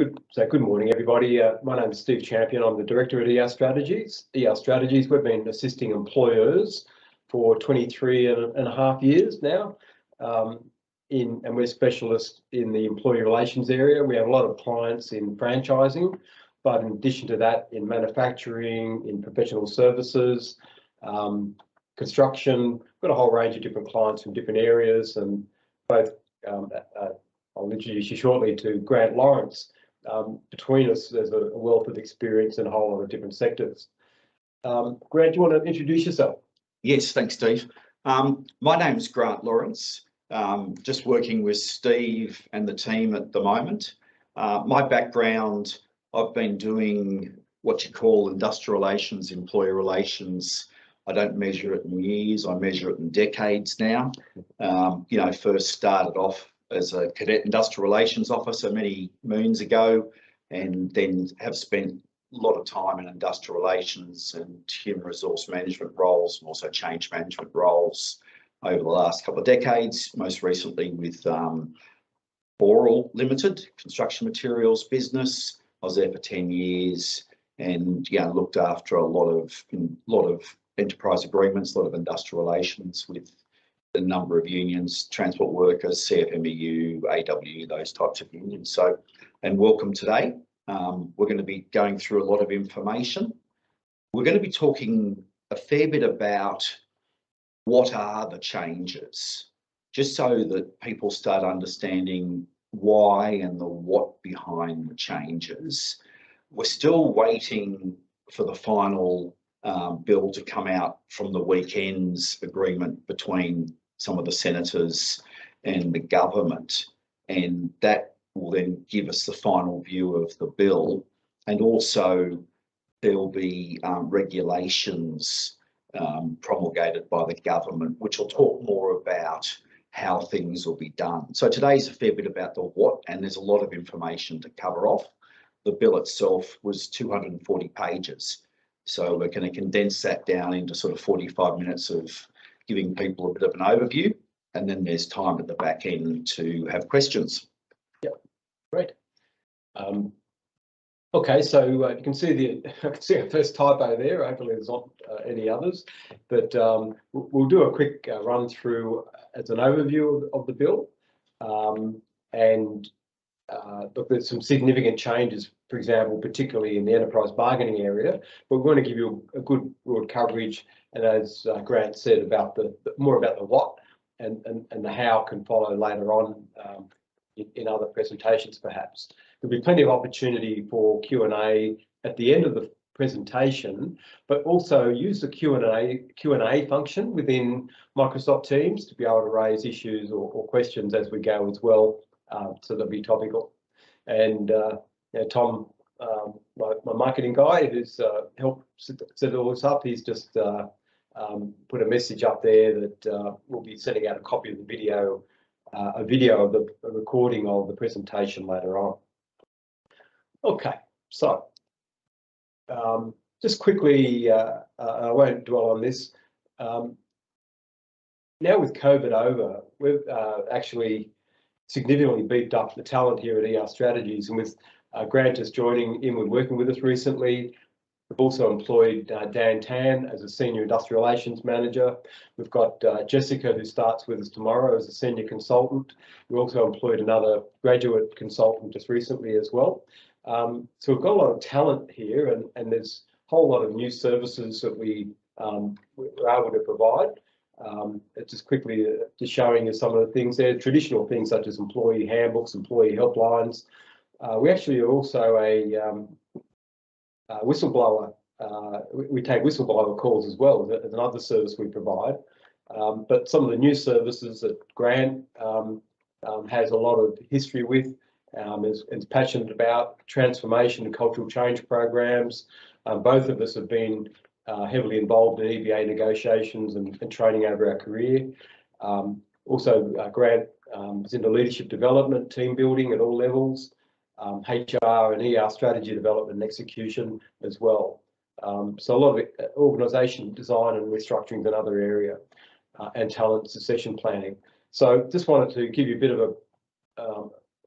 Good morning, everybody. My name is Steve Champion. I'm the director at ER Strategies. ER Strategies, we've been assisting employers for 23 and a half years now, and we're specialists in the employee relations area. We have a lot of clients in franchising, but in addition to that, in manufacturing, in professional services, construction. We've got a whole range of different clients from different areas, and both I'll introduce you shortly to Grant Lawrence. Between us, there's a wealth of experience in a whole lot of different sectors. Grant, do you want to introduce yourself? Yes, thanks, Steve. My name is Grant Lawrence, just working with Steve and the team at the moment. My background, I've been doing what you call industrial relations, employee relations. I don't measure it in years, I measure it in decades now. First started off as a cadet industrial relations officer many moons ago, and then have spent a lot of time in industrial relations and human resource management roles, and also change management roles over the last couple of decades, most recently with Boral Limited, construction materials business. I was there for 10 years and looked after a lot of enterprise agreements, a lot of industrial relations with a number of unions, transport workers, CFMEU, AW, those types of unions. So, and welcome today. We're going to be going through a lot of information. We're going to be talking a fair bit about what are the changes, just so that people start understanding why and the what behind the changes. We're still waiting for the final bill to come out from the weekend's agreement between some of the senators and the government, and that will then give us the final view of the bill. And also there will be regulations promulgated by the government, which will talk more about how things will be done. So today's a fair bit about the what, and there's a lot of information to cover off. The bill itself was 240 pages. So we're going to condense that down into sort of 45 minutes of giving people a bit of an overview, and then there's time at the back end to have questions. Yep, great. Okay, so you can see our first typo there. Hopefully there's not any others, but we'll do a quick run through as an overview of the bill, and look, there's some significant changes, for example, particularly in the enterprise bargaining area, but we're going to give you a good broad coverage, and as Grant said, about more about the what and the how can follow later on in other presentations perhaps. There'll be plenty of opportunity for Q&A at the end of the presentation, but also use the Q&A function within Microsoft Teams to be able to raise issues or questions as we go as well, so they'll be topical. And Tom, my marketing guy, who's helped set all this up, he's just put a message up there that we'll be sending out a copy of the video, a recording of the presentation later on. Okay, so just quickly, I won't dwell on this. Now with COVID over, we've actually significantly beefed up the talent here at ER Strategies, and with Grant just joining in, working with us recently. We've also employed Dan Tan as a Senior Industrial Relations Manager. We've got Jessica, who starts with us tomorrow as a Senior Consultant. We also employed another graduate consultant just recently as well. So we've got a lot of talent here, and there's a whole lot of new services that we're able to provide. Just quickly, just showing you some of the things there, traditional things such as employee handbooks, employee helplines. We actually are also a whistleblower. We take whistleblower calls as well as another service we provide. But some of the new services that Grant has a lot of history with, is passionate about, transformation and cultural change programs. Both of us have been heavily involved in EBA negotiations and training over our career. Also, Grant is into leadership development, team building at all levels, HR and ER strategy development and execution as well. So a lot of organisation design and restructuring is another area, and talent succession planning. So just wanted to give you a bit of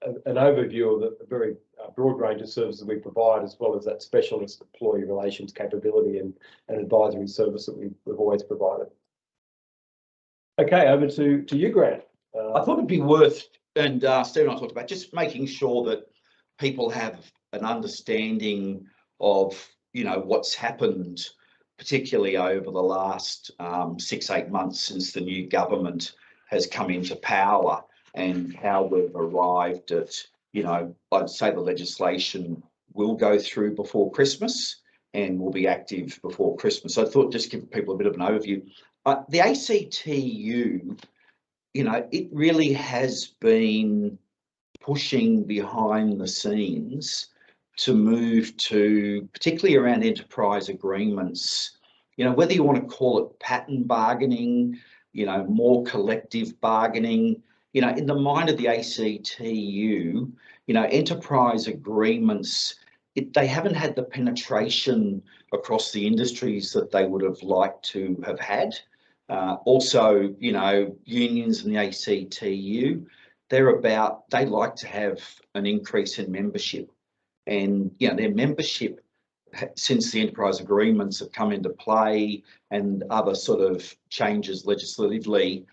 an overview of the very broad range of services we provide, as well as that specialist employee relations capability and advisory service that we've always provided. Okay, over to you, Grant. I thought it'd be worth, and Steve and I talked about, just making sure that people have an understanding of, what's happened, particularly over the last 6-8 months since the new government has come into power, and how we've arrived at, I'd say the legislation will go through before Christmas and will be active before Christmas. So I thought just give people a bit of an overview. The ACTU, it really has been pushing behind the scenes to move to, particularly around enterprise agreements, whether you want to call it pattern bargaining, more collective bargaining, in the mind of the ACTU, enterprise agreements, they haven't had the penetration across the industries that they would have liked to have had. Also, unions in the ACTU, they like to have an increase in membership, and their membership, since the enterprise agreements have come into play and other sort of changes legislatively,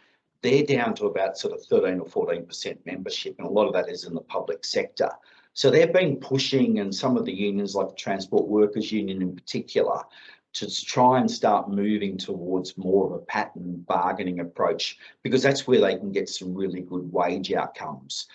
they're down to about sort of 13 or 14% membership, and a lot of that is in the public sector. So they've been pushing, and some of the unions, like the Transport Workers Union in particular, to try and start moving towards more of a pattern bargaining approach, because that's where they can get some really good wage outcomes.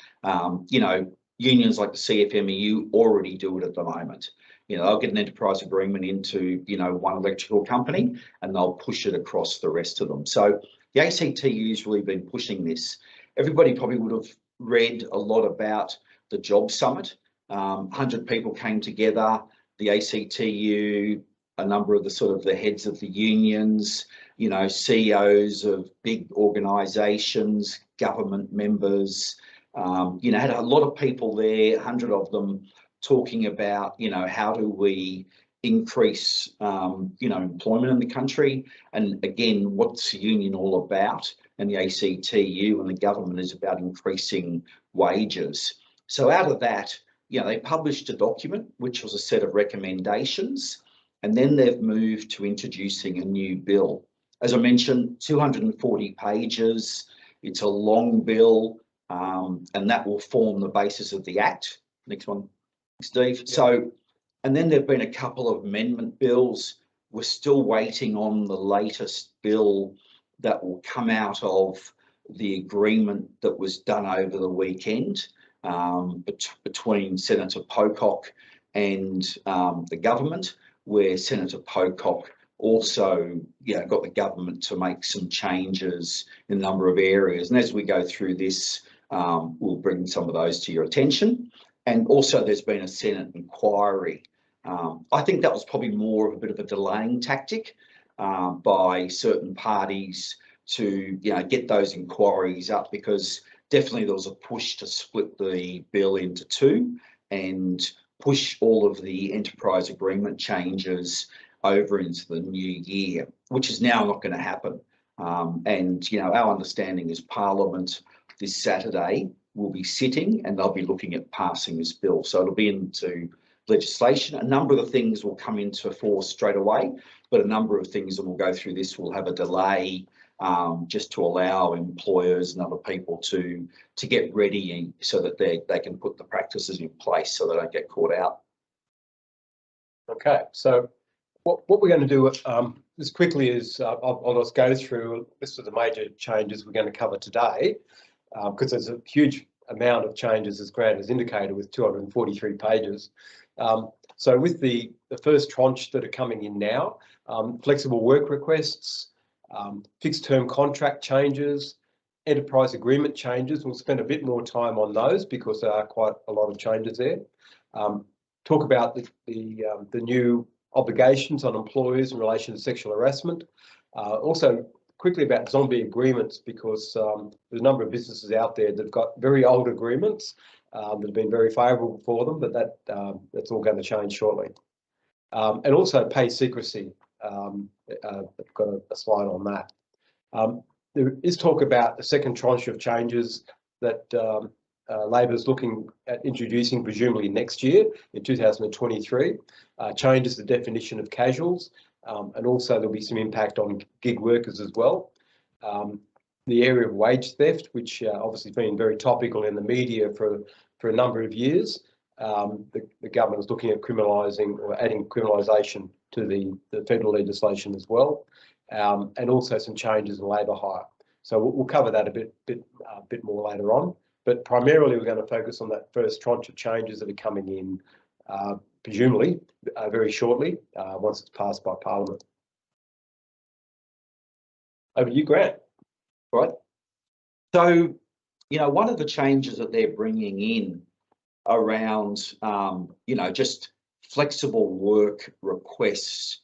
Unions like the CFMEU already do it at the moment. They'll get an enterprise agreement into, one electrical company, and they'll push it across the rest of them. So the ACTU has really been pushing this. Everybody probably would have read a lot about the Job Summit. 100 people came together, the ACTU, a number of the heads of the unions, CEOs of big organisations, government members, had a lot of people there, 100 of them, talking about, how do we increase, employment in the country, and again, what's the union all about? And the ACTU and the government is about increasing wages. So out of that, they published a document which was a set of recommendations, and then they've moved to introducing a new bill. As I mentioned, 240 pages. It's a long bill, and that will form the basis of the Act. Next one, Steve. Yeah. So, and then there've been a couple of amendment bills. We're still waiting on the latest bill that will come out of the agreement that was done over the weekend between Senator Pocock and the government, where Senator Pocock also got the government to make some changes in a number of areas. And as we go through this, we'll bring some of those to your attention. And also there's been a Senate inquiry. I think that was probably more of a bit of a delaying tactic by certain parties to get those inquiries up, because definitely there was a push to split the bill into two and push all of the enterprise agreement changes over into the new year, which is now not going to happen. And our understanding is Parliament this Saturday will be sitting and they'll be looking at passing this bill. So it'll be into legislation. A number of the things will come into force straight away, but a number of things that will go through this will have a delay, just to allow employers and other people to get ready so that they can put the practices in place so they don't get caught out. Okay, so what we're going to do as quickly is I'll just go through a list of the major changes we're going to cover today, because there's a huge amount of changes, as Grant has indicated, with 243 pages. So with the first tranche that are coming in now, flexible work requests, fixed term contract changes, enterprise agreement changes. We'll spend a bit more time on those because there are quite a lot of changes there. Talk about the new obligations on employers in relation to sexual harassment. Also quickly about zombie agreements, because there's a number of businesses out there that have got very old agreements that have been very favourable for them, but that's all going to change shortly. And also pay secrecy. I've got a slide on that. There is talk about the second tranche of changes that Labor's looking at introducing, presumably next year in 2023, changes the definition of casuals, and also there'll be some impact on gig workers as well. The area of wage theft, which obviously has been very topical in the media for a number of years. The government is looking at criminalising or adding criminalisation to the federal legislation as well, and also some changes in labour hire. So we'll cover that a bit more later on. But primarily, we're going to focus on that first tranche of changes that are coming in, presumably very shortly, once it's passed by Parliament. Over to you, Grant. Right. So, one of the changes that they're bringing in around, just flexible work requests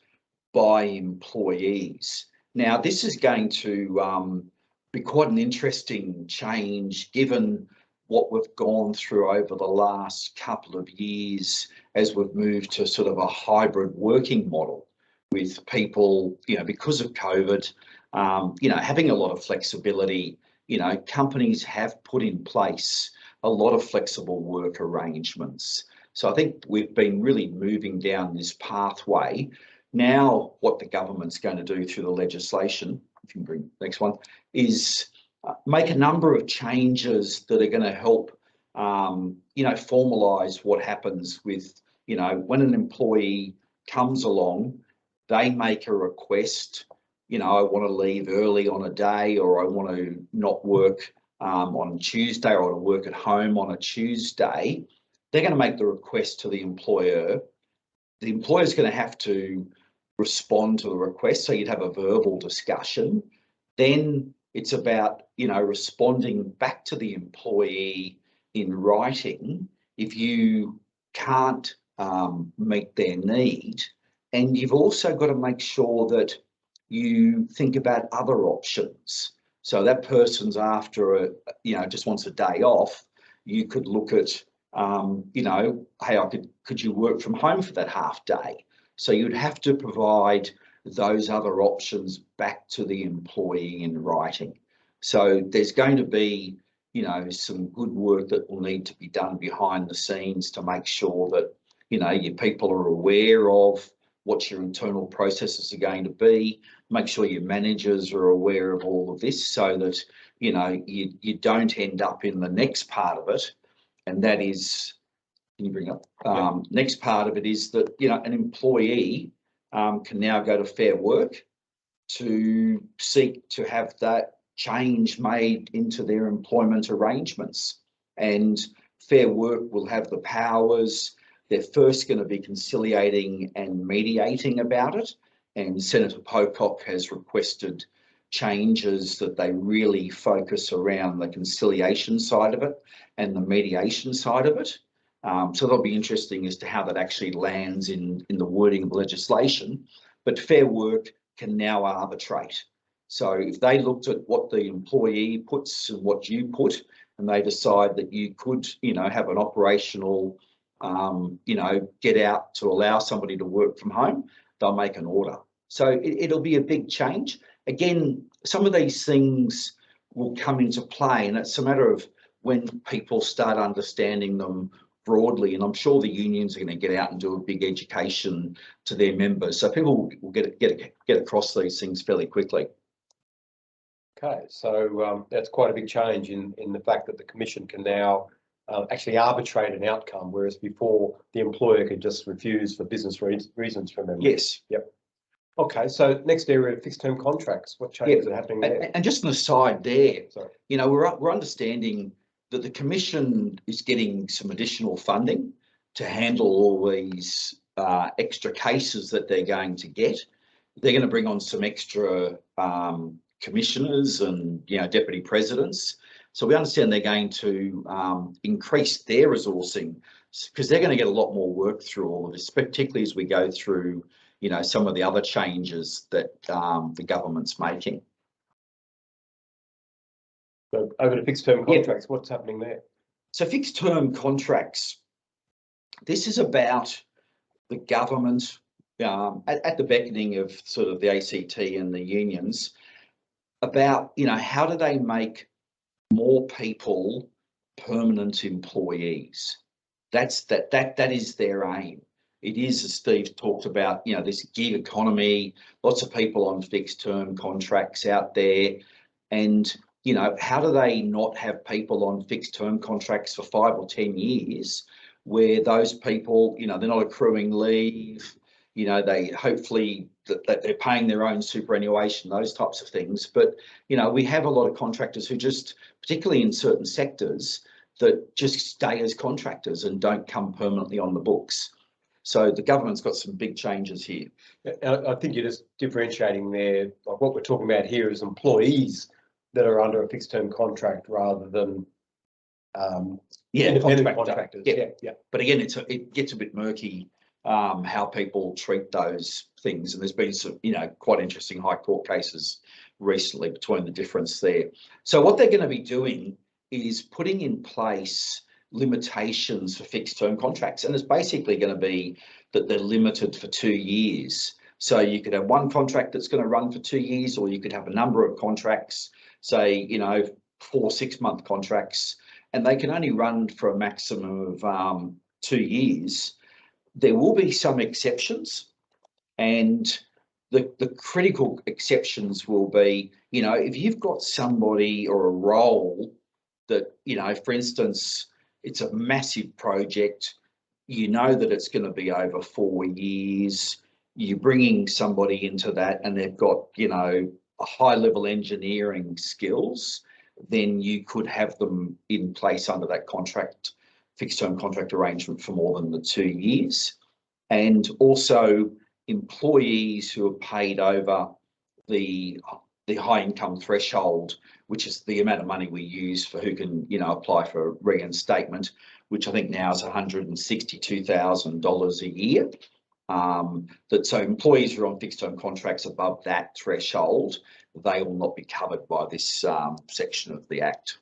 by employees. Now, this is going to be quite an interesting change given what we've gone through over the last couple of years as we've moved to sort of a hybrid working model with people, because of COVID, having a lot of flexibility. Companies have put in place a lot of flexible work arrangements. So I think we've been really moving down this pathway. Now, what the government's going to do through the legislation, if you can bring the next one, is make a number of changes that are going to help, formalise what happens with, when an employee comes along, they make a request, I want to leave early on a day, or I want to not work on Tuesday, or I want to work at home on a Tuesday. They're going to make the request to the employer. The employer's going to have to respond to the request, so you'd have a verbal discussion. Then it's about, responding back to the employee in writing if you can't meet their need. And you've also got to make sure that you think about other options. So that person's after just wants a day off. You could look at, hey, could you work from home for that half day? So you'd have to provide those other options back to the employee in writing. So there's going to be, some good work that will need to be done behind the scenes to make sure that, your people are aware of what your internal processes are going to be. Make sure your managers are aware of all of this, so that, you don't end up in the next part of it. And that is, can you bring up, next part of it is that, an employee can now go to Fair Work to seek to have that change made into their employment arrangements. And Fair Work will have the powers. They're first going to be conciliating and mediating about it. And Senator Pocock has requested changes that they really focus around the conciliation side of it and the mediation side of it. So that'll be interesting as to how that actually lands in the wording of legislation. But Fair Work can now arbitrate. So if they looked at what the employee puts and what you put, and they decide that you could, have an operational, get out to allow somebody to work from home, they'll make an order. So it'll be a big change. Again, some of these things will come into play, and it's a matter of when people start understanding them broadly. And I'm sure the unions are going to get out and do a big education to their members, so people will get across these things fairly quickly. Okay, so that's quite a big change in the fact that the Commission can now actually arbitrate an outcome, whereas before the employer could just refuse for business reasons from them. Yes. Yep. Okay, so next area, fixed-term contracts. What changes are happening there? And just an aside there, sorry, we're understanding that the Commission is getting some additional funding to handle all these extra cases that they're going to get. They're going to bring on some extra commissioners and deputy presidents. So we understand they're going to increase their resourcing, because they're going to get a lot more work through all of this, particularly as we go through some of the other changes that the government's making. So over to fixed term contracts, what's happening there? So fixed term contracts, this is about the government at the beckoning of sort of the ACT and the unions, about how do they make more people permanent employees. That is their aim. It is, as Steve talked about, you know, this gig economy, lots of people on fixed term contracts out there. And, you know, how do they not have people on fixed term contracts for 5 or 10 years where those people, you know, they're not accruing leave, you know, they hopefully that they're paying their own superannuation, those types of things. But, you know, we have a lot of contractors who just, particularly in certain sectors, that just stay as contractors and don't come permanently on the books. So the government's got some big changes here. I think you're just differentiating there. Like what we're talking about here is employees that are under a fixed term contract rather than independent contractors. Yeah. But again, it gets a bit murky how people treat those things, and there's been some, you know, quite interesting high court cases recently between the difference there. So what they're going to be doing is putting in place limitations for fixed term contracts, and it's basically going to be that they're limited for 2 years. So you could have one contract that's going to run for 2 years, or you could have a number of contracts, say, you know, 4 6-month contracts, and they can only run for a maximum of 2 years. There will be some exceptions, and the critical exceptions will be, you know, if you've got somebody or a role that, you know, for instance, it's a massive project, you know that it's going to be over 4 years, you're bringing somebody into that and they've got, you know, a high level engineering skills, then you could have them in place under that contract, fixed term contract arrangement for more than the 2 years. And also employees who are paid over the high income threshold, which is the amount of money we use for who can, you know, apply for reinstatement, which I think now is $162,000 a year. So employees who are on fixed term contracts above that threshold, they will not be covered by this section of the Act.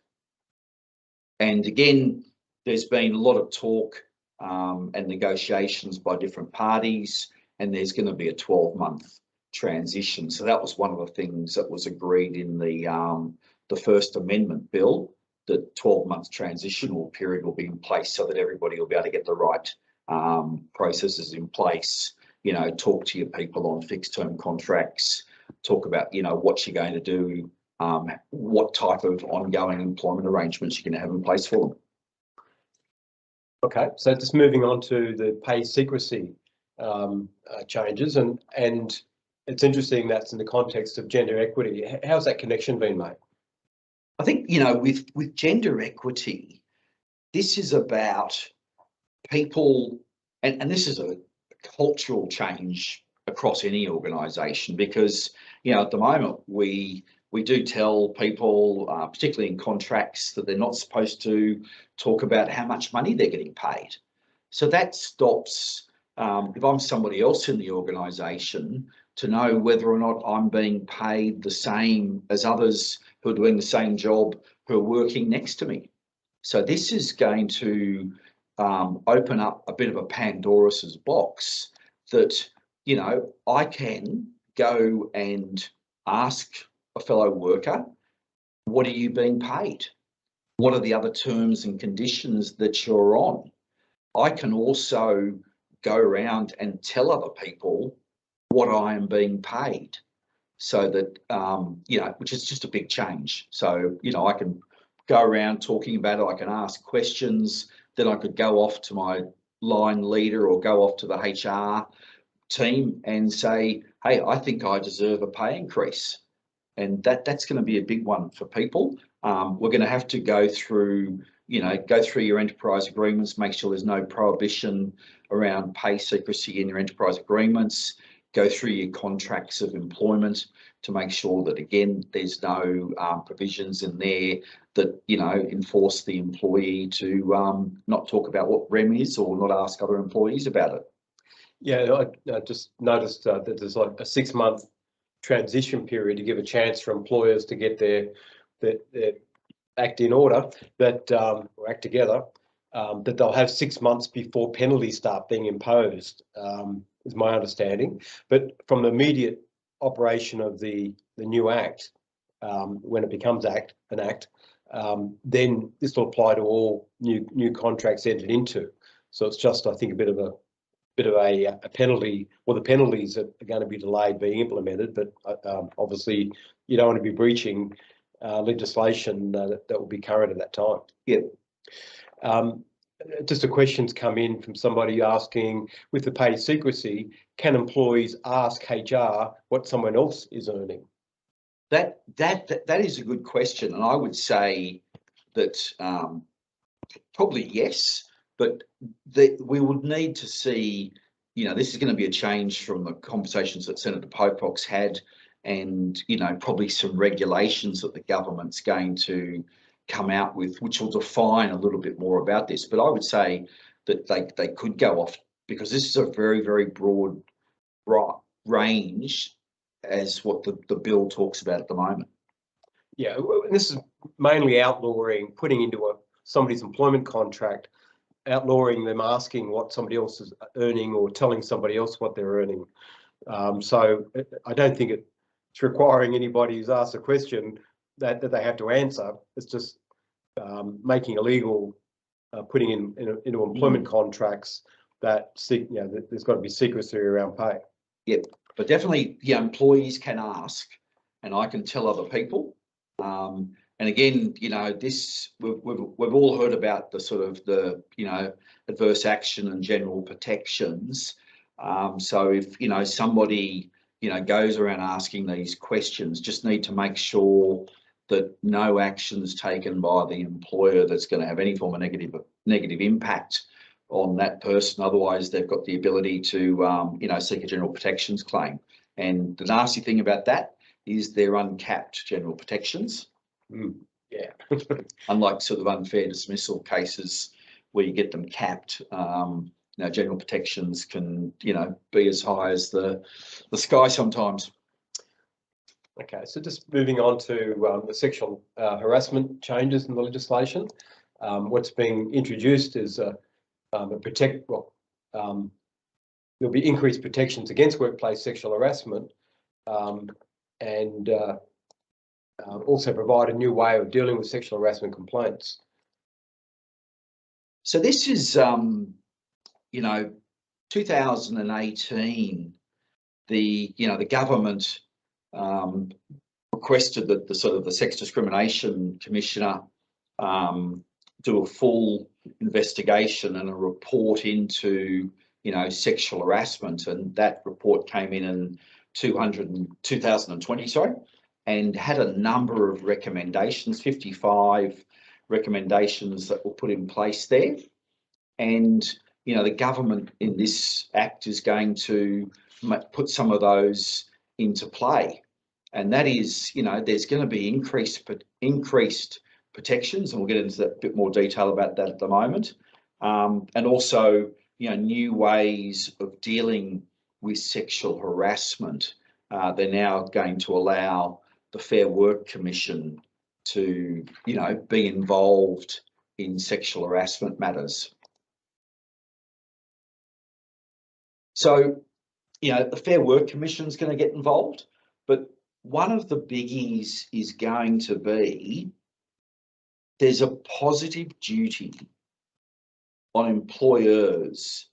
And again, there's been a lot of talk and negotiations by different parties, and there's going to be a 12-month transition. So that was one of the things that was agreed in the First Amendment bill, that 12-month transitional period will be in place so that everybody will be able to get the right processes in place, you know, talk to your people on fixed term contracts, talk about, you know, what you're going to do, what type of ongoing employment arrangements you're going to have in place for them. Okay, so just moving on to the pay secrecy changes, and it's interesting that's in the context of gender equity. How's that connection been made? I think, you know, with gender equity, this is about people, and this is a cultural change across any organisation, because, you know, at the moment we do tell people, particularly in contracts, that they're not supposed to talk about how much money they're getting paid. So that stops, if I'm somebody else in the organisation, to know whether or not I'm being paid the same as others who are doing the same job, who are working next to me. So this is going to open up a bit of a Pandora's box that, you know, I can go and ask a fellow worker, what are you being paid? What are the other terms and conditions that you're on? I can also go around and tell other people what I am being paid, so that, you know, which is just a big change. So, you know, I can go around talking about it, I can ask questions, then I could go off to my line leader or go off to the HR team and say, hey, I think I deserve a pay increase. And that's going to be a big one for people. We're going to have to go through, you know, go through your enterprise agreements, make sure there's no prohibition around pay secrecy in your enterprise agreements, go through your contracts of employment to make sure that, again, there's no provisions in there that, you know, enforce the employee to not talk about what REM is or not ask other employees about it. Yeah, I just noticed that there's like a 6-month transition period to give a chance for employers to get their act in order, that or act together, that they'll have 6 months before penalties start being imposed, is my understanding. But from the immediate operation of the new act, when it becomes an act, then this will apply to all new contracts entered into. So it's just, I think, a bit of a penalty, or the penalties are going to be delayed being implemented. But obviously, you don't want to be breaching legislation that will be current at that time. Yeah. Just a question's come in from somebody asking, with the pay secrecy, can employees ask HR what someone else is earning? That is a good question, and I would say that probably yes, but we would need to see. This is going to be a change from the conversations that Senator Pocock's had, and probably some regulations that the government's going to come out with, which will define a little bit more about this. But I would say that they could go off, because this is a very, very broad range as what the bill talks about at the moment. Yeah, this is mainly outlawing, putting into somebody's employment contract, outlawing them asking what somebody else is earning or telling somebody else what they're earning. So I don't think it's requiring anybody who's asked a question that they have to answer. It's just making illegal, putting into employment contracts that there's got to be secrecy around pay. Yep, but definitely, employees can ask, and I can tell other people. And again, this we've all heard about the sort of the adverse action and general protections. So if somebody goes around asking these questions, just need to make sure that no action is taken by the employer that's going to have any form of negative impact on that person. Otherwise, they've got the ability to seek a general protections claim. And the nasty thing about that is they're uncapped general protections. Yeah. Unlike sort of unfair dismissal cases where you get them capped, general protections can be as high as the sky sometimes. Okay, so just moving on to the sexual harassment changes in the legislation. What's being introduced is there'll be increased protections against workplace sexual harassment, and also provide a new way of dealing with sexual harassment complaints. So this is, 2018. The government requested that the Sex Discrimination Commissioner do a full investigation and a report into sexual harassment, and that report came in 2020, and had a number of recommendations, 55 recommendations that were put in place there. And the government in this act is going to put some of those into play, and that is there's going to be increased protections, and we'll get into that bit more detail about that at the moment, and also new ways of dealing with sexual harassment. They're now going to allow the Fair Work Commission to be involved in sexual harassment matters. So the Fair Work Commission is going to get involved, but one of the biggies is going to be there's a positive duty on employers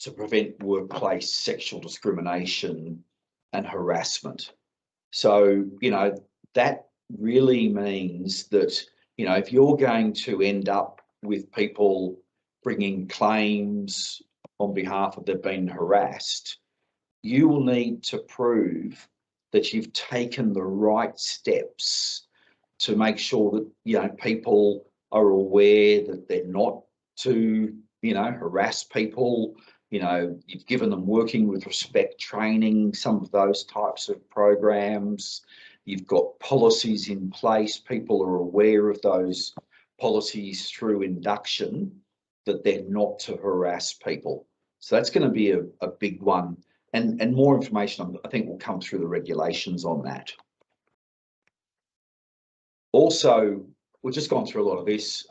to prevent workplace sexual discrimination and harassment. So, that really means that, if you're going to end up with people bringing claims on behalf of they've been harassed, you will need to prove that you've taken the right steps to make sure that, people are aware that they're not to, harass people. You've given them working with respect training, some of those types of programs. You've got policies in place. People are aware of those policies through induction, that they're not to harass people. So that's going to be a big one. And more information, I think, will come through the regulations on that. Also, we've just gone through a lot of this.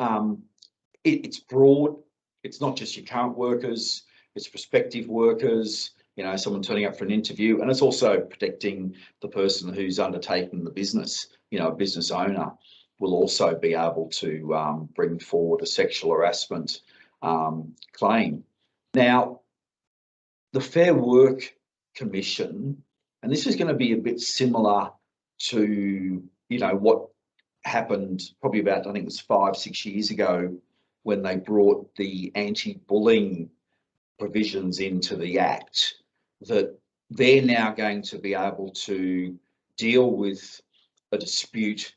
It's broad. It's not just your current workers, it's prospective workers, someone turning up for an interview, and it's also protecting the person who's undertaking the business, a business owner. will also be able to bring forward a sexual harassment claim. Now, the Fair Work Commission, and this is going to be a bit similar to, what happened probably about, I think it was 5-6 years ago, when they brought the anti-bullying provisions into the Act, that they're now going to be able to deal with a dispute.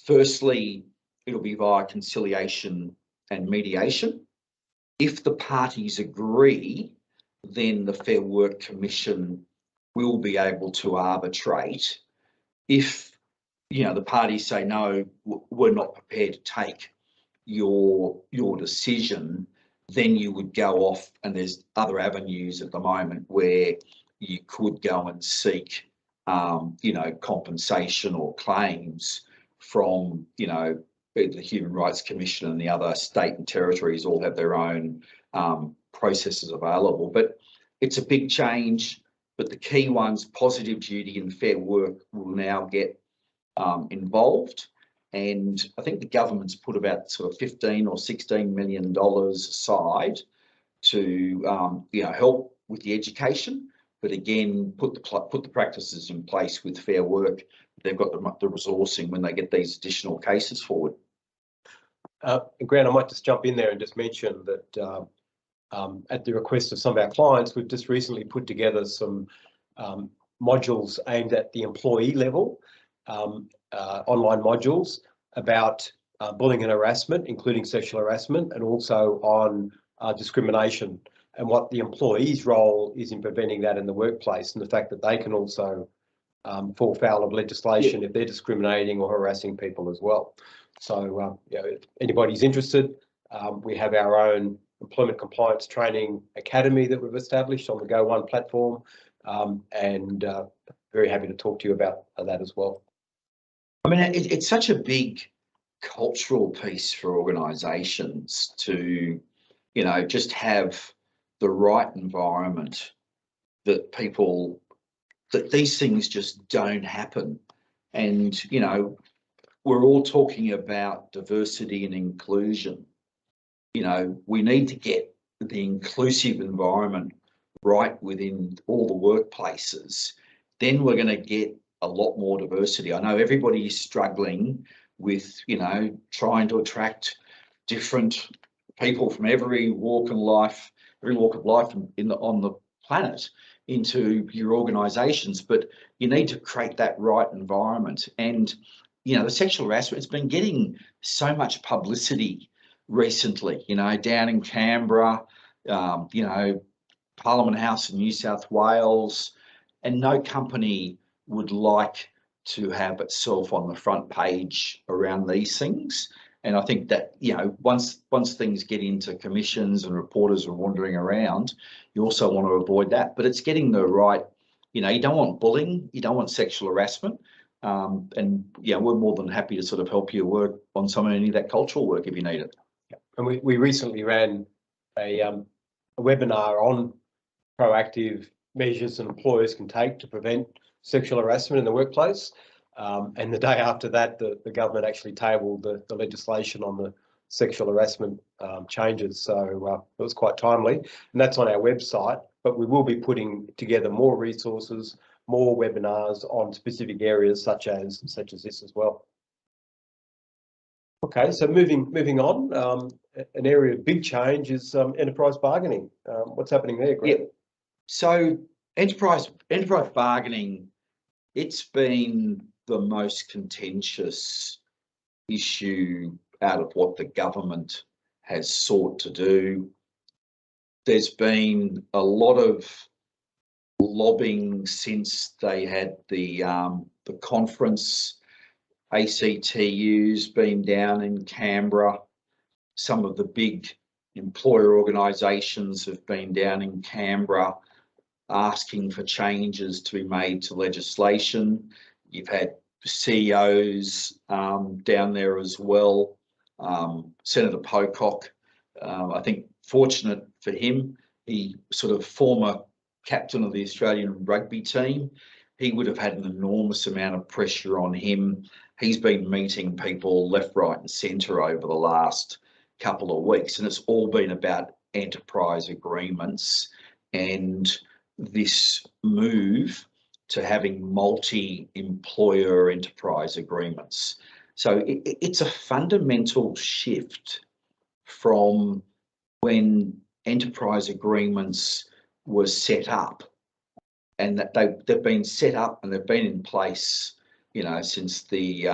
Firstly, it'll be via conciliation and mediation. If the parties agree, then the Fair Work Commission will be able to arbitrate. If the parties say no, we're not prepared to take your decision, then you would go off, and there's other avenues at the moment where you could go and seek compensation or claims from the Human Rights Commission, and the other state and territories all have their own processes available. But it's a big change. But the key ones, positive duty and fair work, will now get involved. And I think the government's put about sort of $15 or $16 million aside to help with the education, but again put the practices in place with Fair Work. They've got the resourcing when they get these additional cases forward. Grant, I might just jump in there and just mention that at the request of some of our clients, we've just recently put together some modules aimed at the employee level, online modules about bullying and harassment, including sexual harassment, and also on discrimination, and what the employee's role is in preventing that in the workplace, and the fact that they can also fall foul of legislation if they're discriminating or harassing people as well. So if anybody's interested, we have our own employment compliance training academy that we've established on the Go One platform, and very happy to talk to you about that as well. I mean, it's such a big cultural piece for organisations to, just have the right environment, that these things just don't happen. And, we're all talking about diversity and inclusion. We need to get the inclusive environment right within all the workplaces. Then we're going to get a lot more diversity. I know everybody is struggling with, trying to attract different people from every walk of life on the planet into your organisations, but you need to create that right environment. And the sexual harassment, it's been getting so much publicity recently, down in Canberra, Parliament House in New South Wales, and no company would like to have itself on the front page around these things. And I think that, once things get into commissions and reporters are wandering around, you also want to avoid that. But it's getting the right, you don't want bullying, you don't want sexual harassment. And we're more than happy to sort of help you work on any of that cultural work if you need it. Yeah. And we recently ran a webinar on proactive measures that employers can take to prevent sexual harassment in the workplace. And the day after that, the government actually tabled the legislation on the sexual harassment changes. So it was quite timely, and that's on our website. But we will be putting together more resources, more webinars on specific areas such as this as well. Okay, so moving on, an area of big change is enterprise bargaining. What's happening there, Greg? Yeah. So enterprise bargaining, it's been the most contentious issue out of what the government has sought to do. There's been a lot of lobbying since they had the conference. ACTU's been down in Canberra. Some of the big employer organisations have been down in Canberra asking for changes to be made to legislation. You've had CEOs down there as well. Senator Pocock, I think fortunate for him, he sort of former captain of the Australian rugby team. He would have had an enormous amount of pressure on him he's been meeting people left, right and centre over the last couple of weeks, and it's all been about enterprise agreements and this move to having multi-employer enterprise agreements. So it's a fundamental shift from when enterprise agreements were set up, and that they've been set up and they've been in place, you know, since the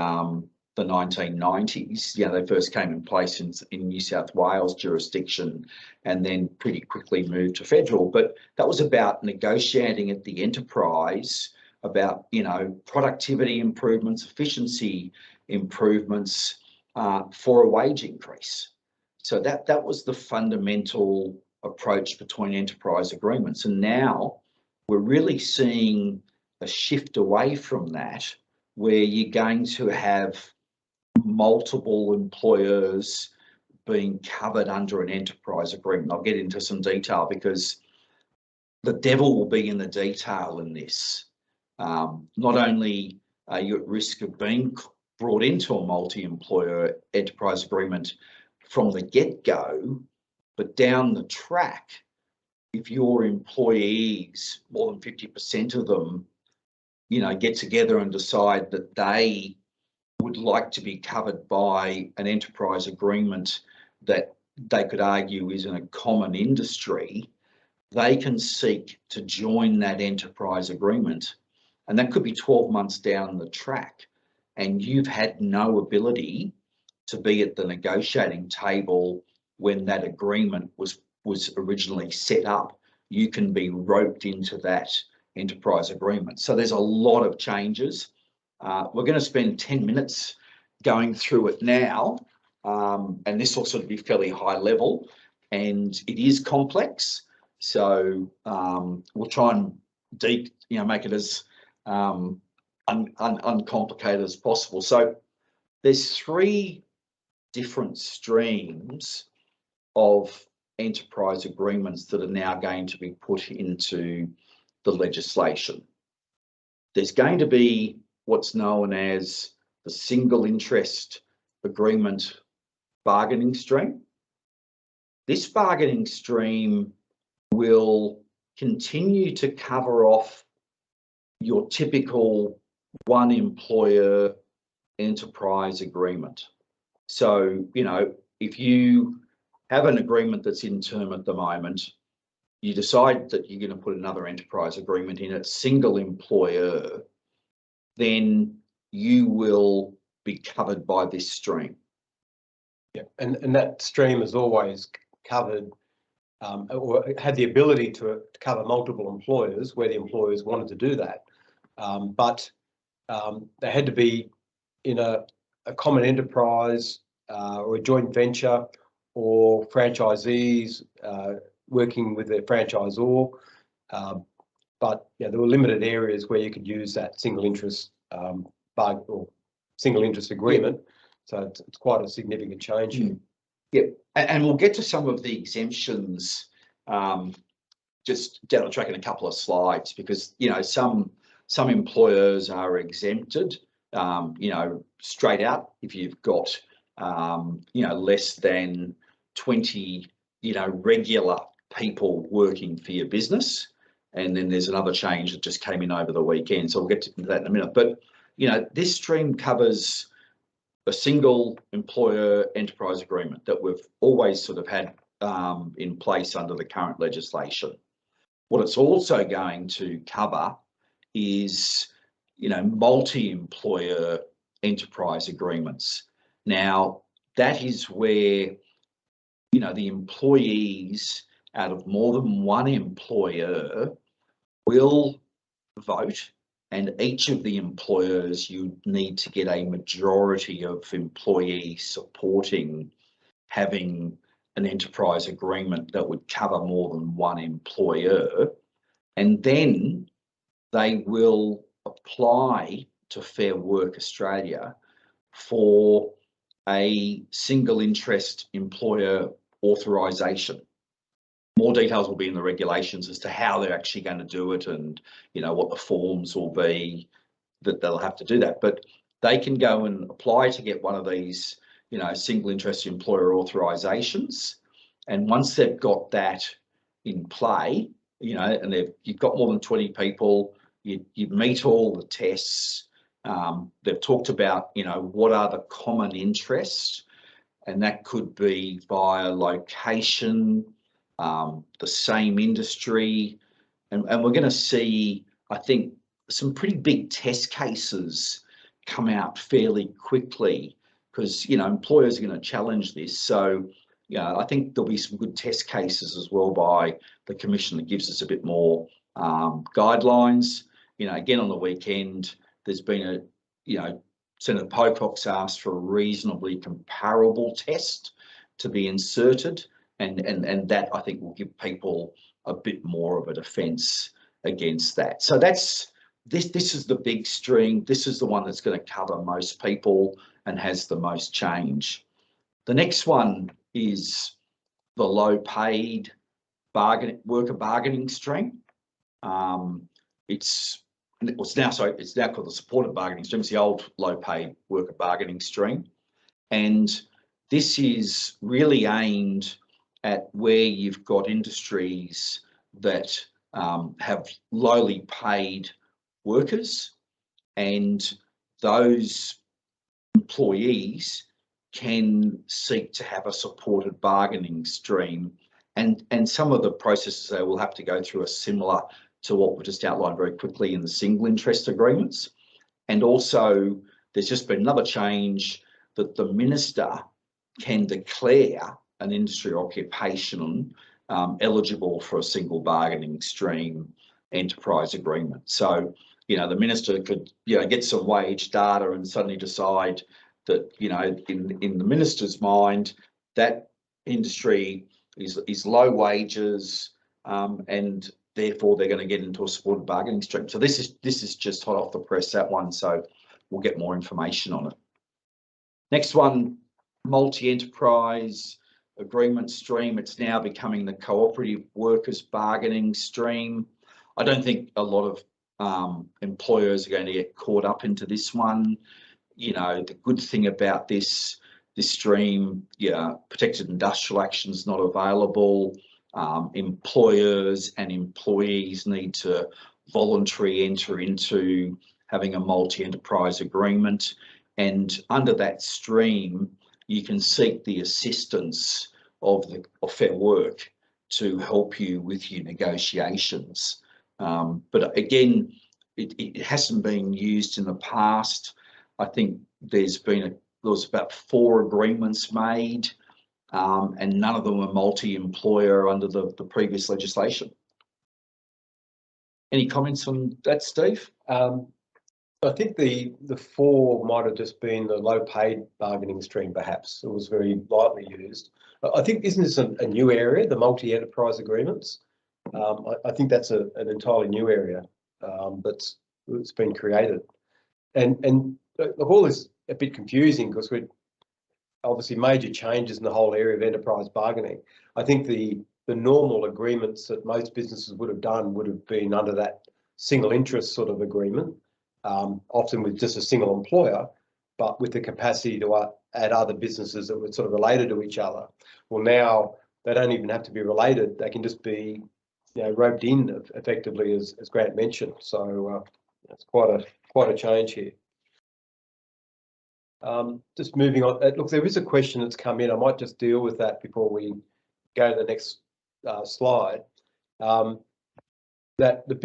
1990s. You know, they first came in place in New South Wales jurisdiction and then pretty quickly moved to federal. But that was about negotiating at the enterprise about, you know, productivity improvements, efficiency improvements for a wage increase. So that was the fundamental approach between enterprise agreements. And now we're really seeing a shift away from that, where you're going to have multiple employers being covered under an enterprise agreement. I'll get into some detail because the devil will be in the detail in this. Not only are you at risk of being brought into a multi-employer enterprise agreement from the get-go, but down the track, if your employees, more than 50% of them, you know, get together and decide that they would like to be covered by an enterprise agreement that they could argue is in a common industry, they can seek to join that enterprise agreement. And that could be 12 months down the track, and you've had no ability to be at the negotiating table when that agreement was originally set up. You can be roped into that enterprise agreement. So there's a lot of changes. We're going to spend 10 minutes going through it now, and this will sort of be fairly high level, and it is complex. So we'll try and make it as uncomplicated as possible. So there's three different streams of enterprise agreements that are now going to be put into the legislation. There's going to be what's known as the single interest agreement bargaining stream. This bargaining stream will continue to cover off your typical one employer enterprise agreement. So, you know, if you have an agreement that's in term at the moment, you decide that you're going to put another enterprise agreement in at single employer, then you will be covered by this stream. Yeah, and that stream has always covered or had the ability to cover multiple employers where the employers wanted to do that, but they had to be in a common enterprise or a joint venture, or franchisees working with their franchisor. But yeah, there were limited areas where you could use that single interest or single interest agreement. So it's quite a significant change. Yeah, and we'll get to some of the exemptions just down the track in a couple of slides, because, you know, some employers are exempted, you know, straight out if you've got, you know, less than 20, you know, regular people working for your business. And then there's another change that just came in over the weekend. So we'll get to that in a minute. But, you know, this stream covers a single employer enterprise agreement that we've always sort of had in place under the current legislation. What it's also going to cover is, you know, multi-employer enterprise agreements. Now, that is where, you know, the employees out of more than one employer will vote, and each of the employers, you need to get a majority of employees supporting having an enterprise agreement that would cover more than one employer, and then they will apply to Fair Work Australia for a single interest employer authorisation. More details will be in the regulations as to how they're actually going to do it, and, you know, what the forms will be that they'll have to do that. But they can go and apply to get one of these, single interest employer authorisations. And once they've got that in play, and you've got more than 20 people, you meet all the tests. They've talked about, what are the common interests, and that could be via location, the same industry, and we're going to see, I think, some pretty big test cases come out fairly quickly, because employers are going to challenge this. So I think there'll be some good test cases as well by the Commission that gives us a bit more guidelines. Again, on the weekend, there's been Senator Pocock's asked for a reasonably comparable test to be inserted, and that, I think, will give people a bit more of a defence against that. So this is the big string. This is the one that's going to cover most people and has the most change. The next one is the low paid worker bargaining stream. It's now called the supported bargaining stream. It's the old low paid worker bargaining stream. And this is really aimed at where you've got industries that have lowly paid workers, and those employees can seek to have a supported bargaining stream, and some of the processes they will have to go through are similar to what we just outlined very quickly in the single interest agreements. And also, there's just been another change that the minister can declare an industry occupation eligible for a single bargaining stream enterprise agreement. So, the minister could, get some wage data and suddenly decide that, in the minister's mind, that industry is low wages, and therefore they're going to get into a supported bargaining stream. So this is just hot off the press, that one. So we'll get more information on it. Next one, multi-enterprise agreement stream. It's now becoming the cooperative workers bargaining stream. I don't think a lot of employers are going to get caught up into this one. The good thing about this stream, protected industrial action is not available. Employers and employees need to voluntarily enter into having a multi-enterprise agreement, and under that stream you can seek the assistance of Fair Work to help you with your negotiations. But again, it hasn't been used in the past. I think there was about 4 agreements made, and none of them were multi-employer under the previous legislation. Any comments on that, Steve? I think the 4 might have just been the low paid bargaining stream, perhaps. It was very lightly used. I think, isn't this a new area, the multi-enterprise agreements? I think that's an entirely new area that's been created. And look, all this a bit confusing because we're obviously major changes in the whole area of enterprise bargaining. I think the normal agreements that most businesses would have done would have been under that single interest sort of agreement, often with just a single employer, but with the capacity to add other businesses that were sort of related to each other. Well, now they don't even have to be related; they can just be, roped in effectively, as Grant mentioned. So it's quite a change here. Just moving on. Look, there is a question that's come in. I might just deal with that before we go to the next slide. That the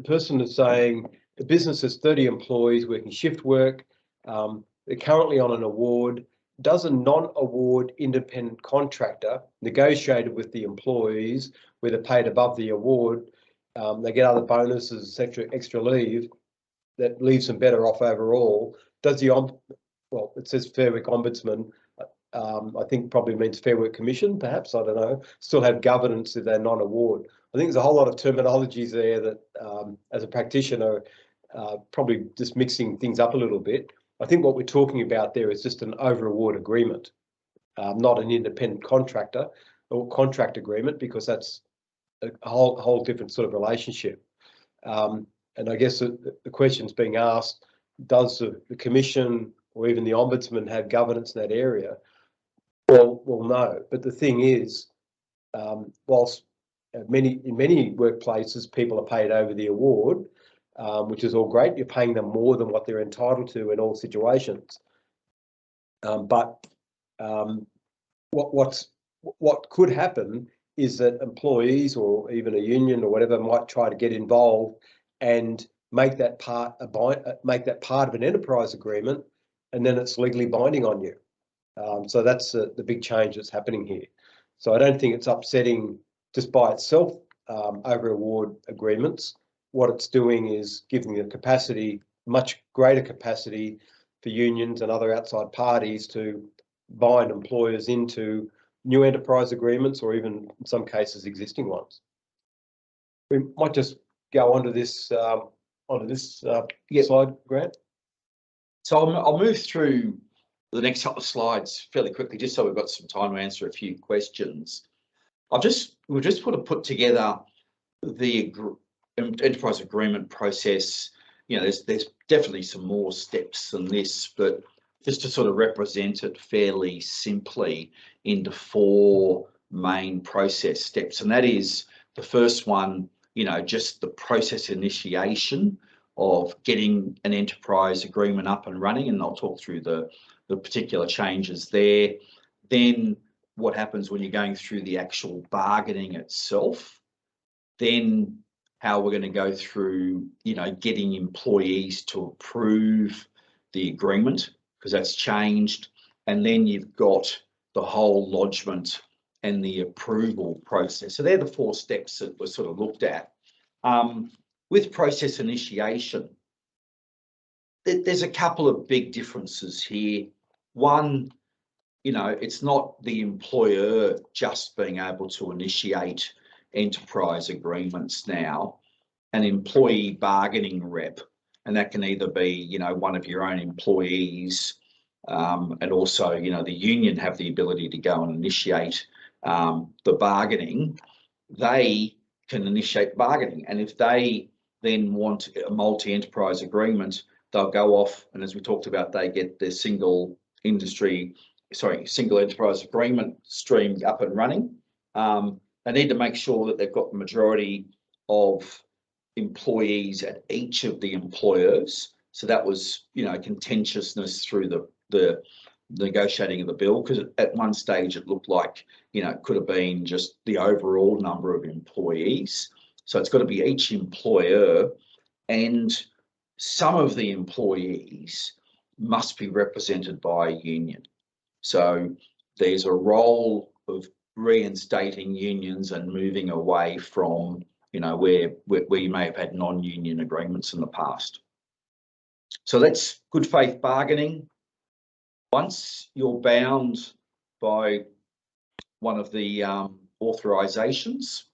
person is saying the business has 30 employees working shift work. They're currently on an award. Does a non-award independent contractor negotiated with the employees where they're paid above the award, they get other bonuses, extra leave, that leaves them better off overall? Does the well, it says Fair Work Ombudsman, I think probably means Fair Work Commission, perhaps, I don't know, still have governance if they're non-award? I think there's a whole lot of terminologies there that, as a practitioner, probably just mixing things up a little bit. I think what we're talking about there is just an over-award agreement, not an independent contractor or contract agreement, because that's a whole different sort of relationship. And I guess the question's being asked, does the Commission or even the Ombudsman have governance in that area? Well, no. But the thing is, whilst in many workplaces people are paid over the award, which is all great, you're paying them more than what they're entitled to in all situations. But what could happen is that employees or even a union or whatever might try to get involved and make that part of an enterprise agreement, and then it's legally binding on you. So that's the big change that's happening here. So I don't think it's upsetting just by itself over award agreements. What it's doing is giving the capacity, much greater capacity for unions and other outside parties to bind employers into new enterprise agreements or even in some cases existing ones. We might just go onto this slide, Grant. So I'll move through the next couple of slides fairly quickly, just so we've got some time to answer a few questions. We've just put together the enterprise agreement process. You know, there's definitely some more steps than this, but just to sort of represent it fairly simply into 4 main process steps. And that is the first one, you know, just the process initiation of getting an enterprise agreement up and running, and I'll talk through the particular changes there. Then what happens when you're going through the actual bargaining itself, then how we're going to go through, you know, getting employees to approve the agreement, because that's changed. And then you've got the whole lodgement and the approval process. So they're the 4 steps that were sort of looked at. With process initiation, there's a couple of big differences here. One, you know, it's not the employer just being able to initiate enterprise agreements now. An employee bargaining rep, and that can either be, you know, one of your own employees, and also, you know, the union have the ability to go and initiate the bargaining. They can initiate bargaining, and if they then want a multi-enterprise agreement, they'll go off, and as we talked about, they get their single enterprise agreement stream up and running. They need to make sure that they've got the majority of employees at each of the employers. So that was, you know, contentiousness through the negotiating of the bill, because at one stage it looked like, you know, it could have been just the overall number of employees. So it's got to be each employer, and some of the employees must be represented by a union. So there's a role of reinstating unions and moving away from, you know, where you may have had non-union agreements in the past. So that's good faith bargaining. Once you're bound by one of the authorisations,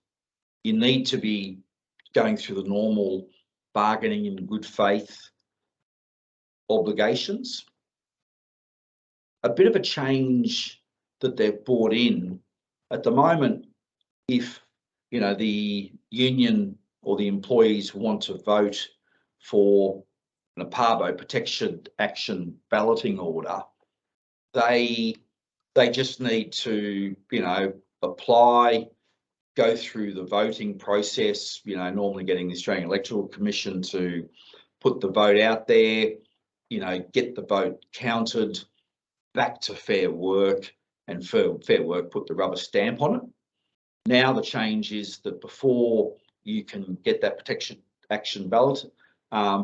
you need to be going through the normal bargaining in good faith obligations. A bit of a change that they've brought in at the moment, if, you know, the union or the employees want to vote for an PARBO, protection action balloting order, they just need to, you know, apply, go through the voting process, you know, normally getting the Australian Electoral Commission to put the vote out there, you know, get the vote counted, back to Fair Work, and Fair Work put the rubber stamp on it. Now the change is that before you can get that protection action ballot,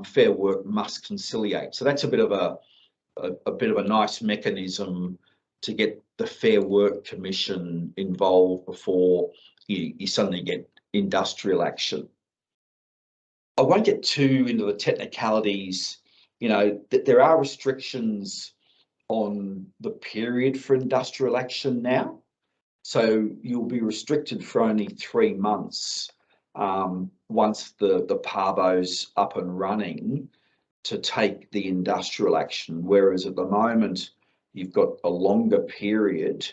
Fair Work must conciliate. So that's a bit of a nice mechanism to get the Fair Work Commission involved before you suddenly get industrial action. I won't get too into the technicalities. You know, there are restrictions on the period for industrial action now. So you'll be restricted for only 3 months once the PARBO's up and running to take the industrial action, whereas at the moment you've got a longer period.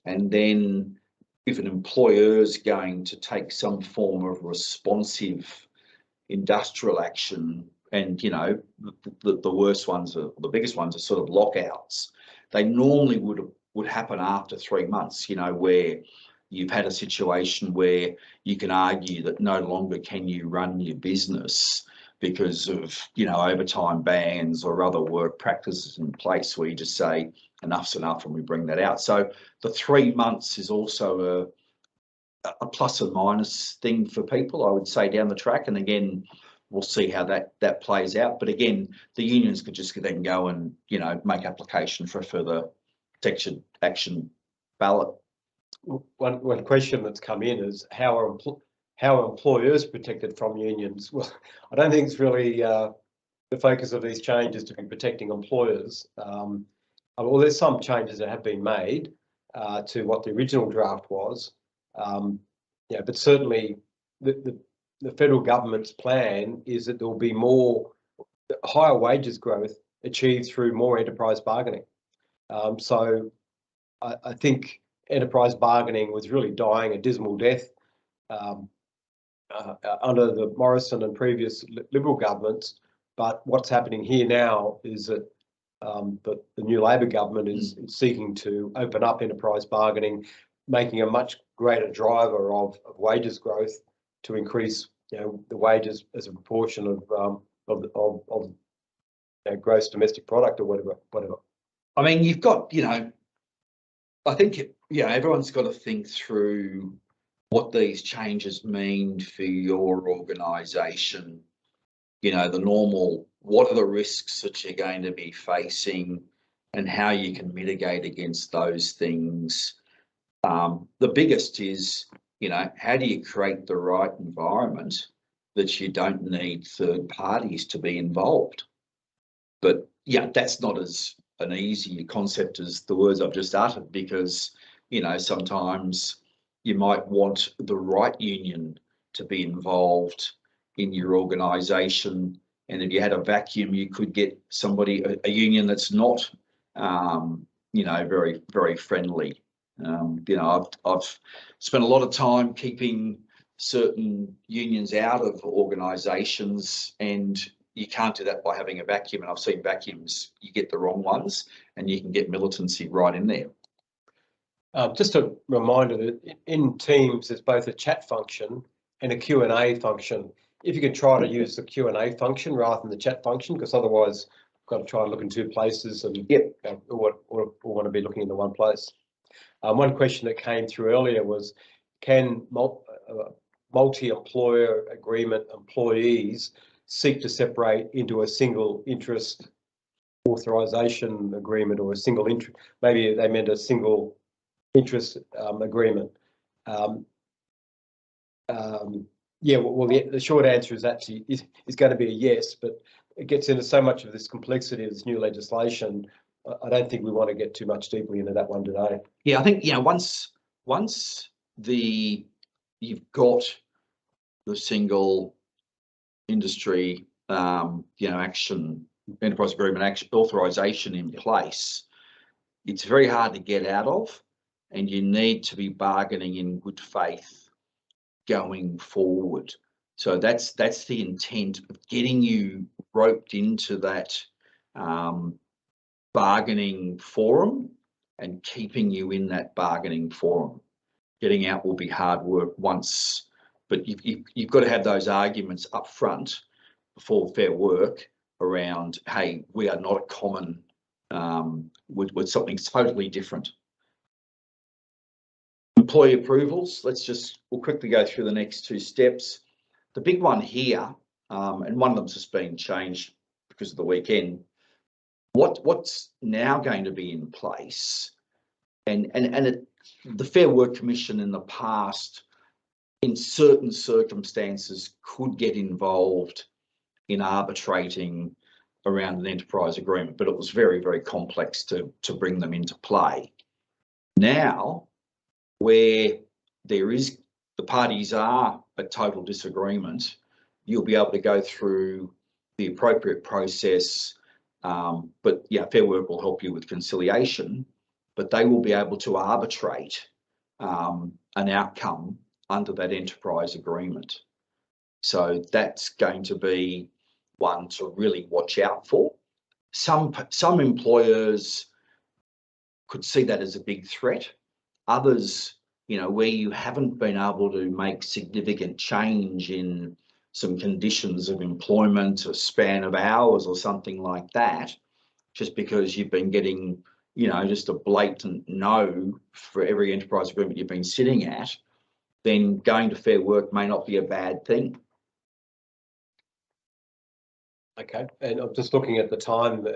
And then if an employer's going to take some form of responsive industrial action, and, you know, the worst ones, are the biggest ones, are sort of lockouts. They normally would happen after 3 months, you know, where you've had a situation where you can argue that no longer can you run your business because of, you know, overtime bans or other work practices in place, where you just say enough's enough and we bring that out. So the 3 months is also a plus and minus thing for people, I would say, down the track. And again, we'll see how that plays out. But again, the unions could just then go and, you know, make application for a further protection action ballot. One question that's come in is how are employers protected from unions? Well, I don't think it's really the focus of these changes to be protecting employers. Well, there's some changes that have been made to what the original draft was. Yeah, but certainly the federal government's plan is that there will be more higher wages growth achieved through more enterprise bargaining. So I think enterprise bargaining was really dying a dismal death under the Morrison and previous Liberal governments. But what's happening here now is that the new Labor government is seeking to open up enterprise bargaining, making a much greater driver of wages growth to increase, you know, the wages as a proportion of you know, gross domestic product or whatever. I mean, you've got, you know, I think, you know, everyone's got to think through what these changes mean for your organisation. You know, the normal, what are the risks that you're going to be facing and how you can mitigate against those things. The biggest is, you know, how do you create the right environment that you don't need third parties to be involved? But yeah, that's not as an easy concept as the words I've just uttered, because, you know, sometimes you might want the right union to be involved in your organisation, and if you had a vacuum, you could get somebody, a union that's not, you know, very, very friendly. You know, I've spent a lot of time keeping certain unions out of organisations, and you can't do that by having a vacuum. And I've seen vacuums, you get the wrong ones and you can get militancy right in there. Just a reminder that in Teams, there's both a chat function and a Q&A function. If you can try to use the Q&A function rather than the chat function, because otherwise you've got to try and look in two places and or want to be looking in the one place. One question that came through earlier was, can multi-employer agreement employees seek to separate into a single interest authorisation agreement, or a single interest? Maybe they meant a single interest agreement. Yeah, well, the short answer is actually is going to be a yes, but it gets into so much of this complexity of this new legislation. I don't think we want to get too much deeply into that one today. Yeah, I think, you know, once you've got the single industry, you know, action, enterprise agreement action authorisation in place, it's very hard to get out of, and you need to be bargaining in good faith going forward. So that's the intent of getting you roped into that bargaining forum and keeping you in that bargaining forum. Getting out will be hard work once, but you've got to have those arguments up front before Fair Work around, hey, we are not a common with something totally different. Employee approvals, we'll quickly go through the next two steps. The big one here, and one of them's just been changed because of the weekend, what's now going to be in place, and the Fair Work Commission in the past, in certain circumstances, could get involved in arbitrating around an enterprise agreement, but it was very, very complex to bring them into play. Now, where the parties are at total disagreement, you'll be able to go through the appropriate process, but yeah, Fair Work will help you with conciliation, but they will be able to arbitrate an outcome under that enterprise agreement. So that's going to be one to really watch out for. Some employers could see that as a big threat. Others, you know, where you haven't been able to make significant change in some conditions of employment, a span of hours or something like that, just because you've been getting, you know, just a blatant no for every enterprise agreement you've been sitting at, then going to Fair Work may not be a bad thing. Okay, and I'm just looking at the time.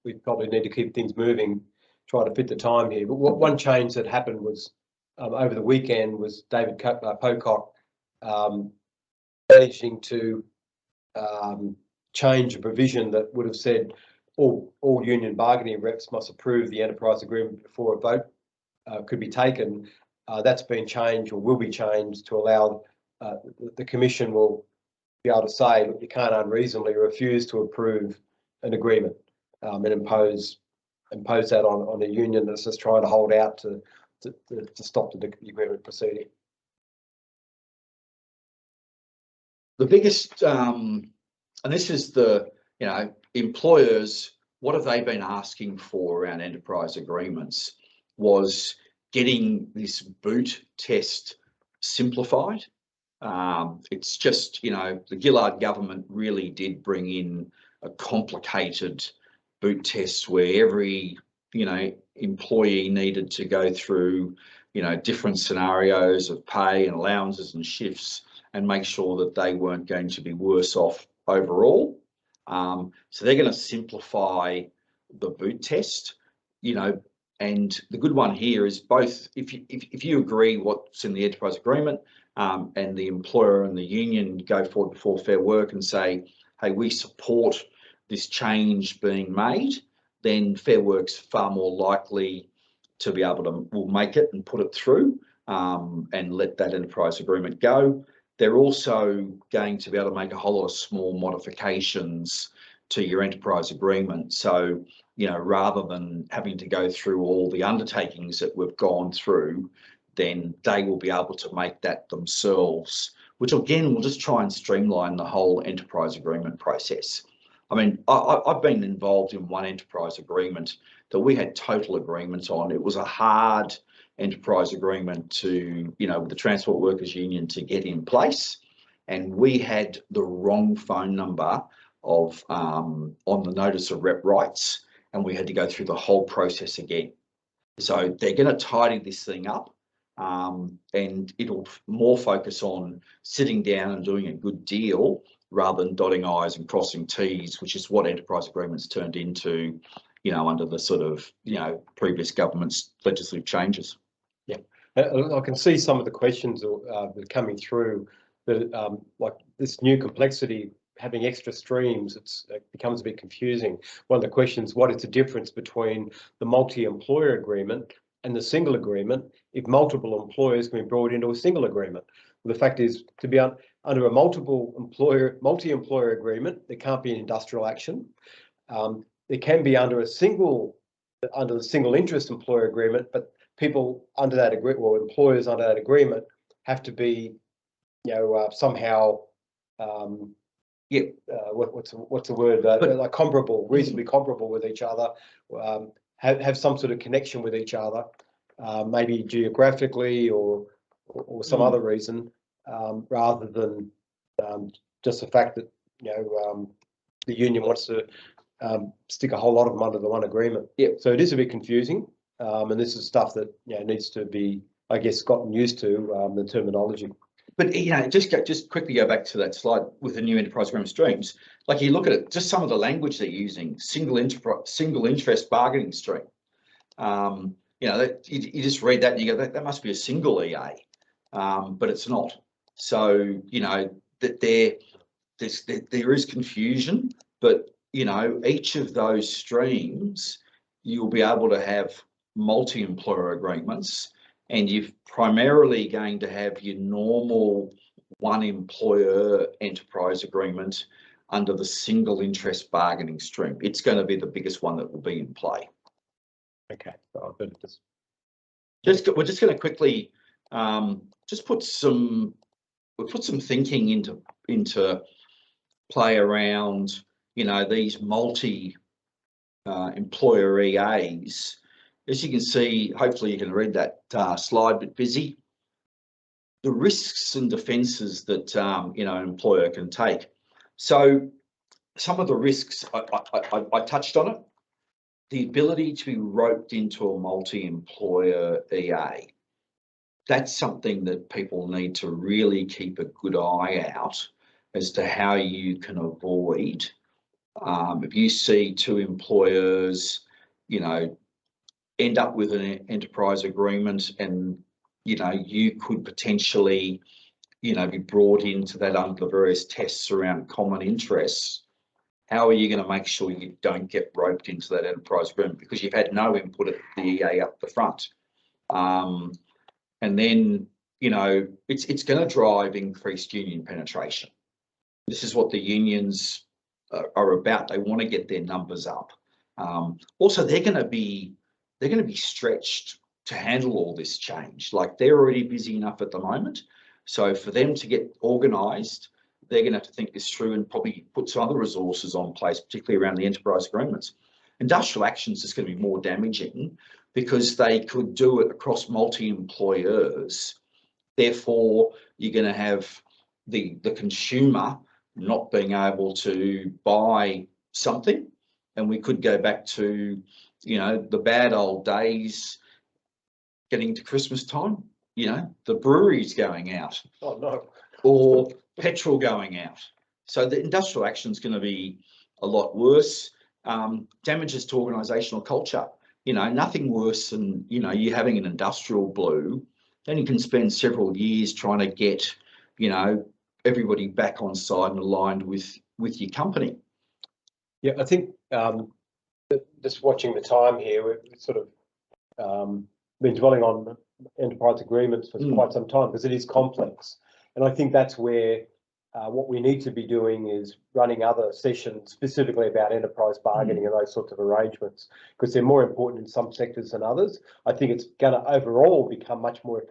We probably need to keep things moving, try to fit the time here. But one change that happened was over the weekend was David Pocock managing to change a provision that would have said all union bargaining reps must approve the enterprise agreement before a vote could be taken. That's been changed, or will be changed, to allow the commission will be able to say, look, you can't unreasonably refuse to approve an agreement and impose that on a union that's just trying to hold out to stop the agreement proceeding. The biggest, and this is the, you know, employers, what have they been asking for around enterprise agreements was getting this boot test simplified. It's just, you know, the Gillard government really did bring in a complicated boot test where every, you know, employee needed to go through, you know, different scenarios of pay and allowances and shifts and make sure that they weren't going to be worse off overall. So they're going to simplify the boot test, you know, and the good one here is both, if you agree what's in the enterprise agreement, and the employer and the union go forward before Fair Work and say, hey, we support this change being made, then Fair Work's far more likely to be able to, will make it and put it through and let that enterprise agreement go. They're also going to be able to make a whole lot of small modifications to your enterprise agreement. So, you know, rather than having to go through all the undertakings that we've gone through, then they will be able to make that themselves, which again will just try and streamline the whole enterprise agreement process. I mean, I've been involved in one enterprise agreement that we had total agreement on. It was a hard enterprise agreement to, you know, with the Transport Workers Union to get in place, and we had the wrong phone number of on the notice of rep rights, and we had to go through the whole process again. So they're going to tidy this thing up, and it'll more focus on sitting down and doing a good deal rather than dotting I's and crossing T's, which is what enterprise agreements turned into, you know, under the sort of, you know, previous government's legislative changes. Yeah, I can see some of the questions that are coming through that like this new complexity, having extra streams, it becomes a bit confusing. One of the questions, what is the difference between the multi-employer agreement and the single agreement if multiple employers can be brought into a single agreement? Well, the fact is, to be under a multi-employer agreement, there can't be an industrial action. There can be under the single interest employer agreement, but people under that agreement, or employers under that agreement, have to be, you know, somehow, what's the word? Like comparable, reasonably comparable with each other, have some sort of connection with each other, maybe geographically or some other reason, rather than just the fact that, you know, the union wants to stick a whole lot of them under the one agreement. Yeah. So it is a bit confusing, and this is stuff that, you know, needs to be, I guess, gotten used to, the terminology. But, you know, just quickly go back to that slide with the new enterprise agreement streams. Like, you look at it, just some of the language they're using: single interest bargaining stream. You know, you just read that and you go, that must be a single EA, but it's not. So, you know, that there is confusion, but, you know, each of those streams, you'll be able to have multi-employer agreements, and you're primarily going to have your normal one employer enterprise agreement under the single interest bargaining stream. It's going to be the biggest one that will be in play. Okay, so we're just going to quickly just put some thinking into play around, you know, these multi employer EAs. As you can see, hopefully you can read that slide, but busy. The risks and defences that you know, an employer can take. So some of the risks, I touched on it. The ability to be roped into a multi-employer EA. That's something that people need to really keep a good eye out as to how you can avoid. If you see two employers, you know, end up with an enterprise agreement, and you know, you could potentially, you know, be brought into that under the various tests around common interests. How are you going to make sure you don't get roped into that enterprise agreement because you've had no input at the EA up the front? And then, you know, it's going to drive increased union penetration. This is what the unions are about. They want to get their numbers up. Also, they're going to be stretched to handle all this change. Like, they're already busy enough at the moment. So for them to get organised, they're going to have to think this through and probably put some other resources on place, particularly around the enterprise agreements. Industrial actions is going to be more damaging because they could do it across multi-employers. Therefore, you're going to have the consumer not being able to buy something. And we could go back to, you know, the bad old days getting to Christmas time, you know, the breweries going out. Oh, no. Or petrol going out. So the industrial action is going to be a lot worse. Damages to organisational culture. You know, nothing worse than, you know, you having an industrial blue. Then you can spend several years trying to get, you know, everybody back on side and aligned with your company. Yeah, I think just watching the time here, we've sort of been dwelling on enterprise agreements for quite some time because it is complex. And I think that's where what we need to be doing is running other sessions specifically about enterprise bargaining and those sorts of arrangements, because they're more important in some sectors than others. I think it's going to overall become much more